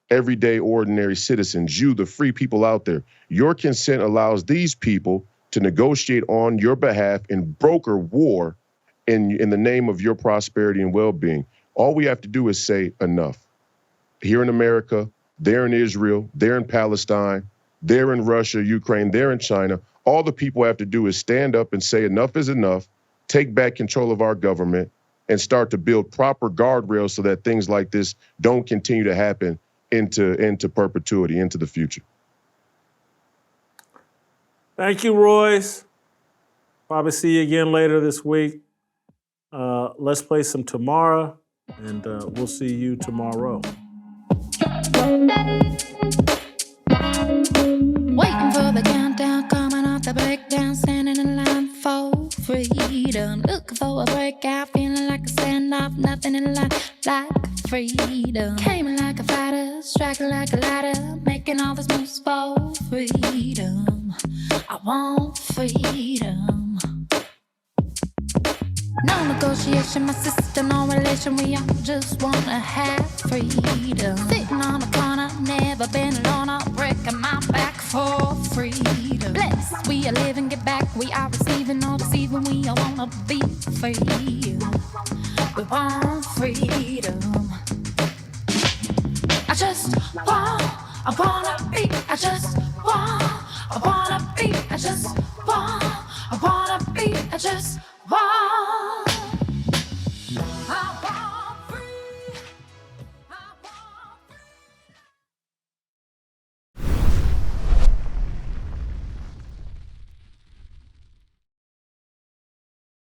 everyday ordinary citizens. You, the free people out there, your consent allows these people to negotiate on your behalf and broker war in the name of your prosperity and well-being. All we have to do is say enough. Here in America, there in Israel, there in Palestine, there in Russia, Ukraine, there in China, all the people have to do is stand up and say enough is enough, take back control of our government, and start to build proper guardrails so that things like this don't continue to happen into perpetuity, into the future. Thank you, Royce. Probably see you again later this week. Let's play some Tomorrow. And we'll see you tomorrow. Waiting for the countdown, coming off the breakdown, standing in line for freedom. Looking for a breakout, feeling like a standoff, nothing in life like freedom. Came in like a fighter, striking like a ladder, making all this moves for freedom. I want freedom. No negotiation, my sister, no relation. We all just wanna have freedom. Sitting on the corner, never been alone. I'm breaking my back for freedom. Blessed, we are living, get back. We are receiving, no deceiving. We all wanna be free. We want freedom. I wanna be. I just wanna be. I wanna be. I just want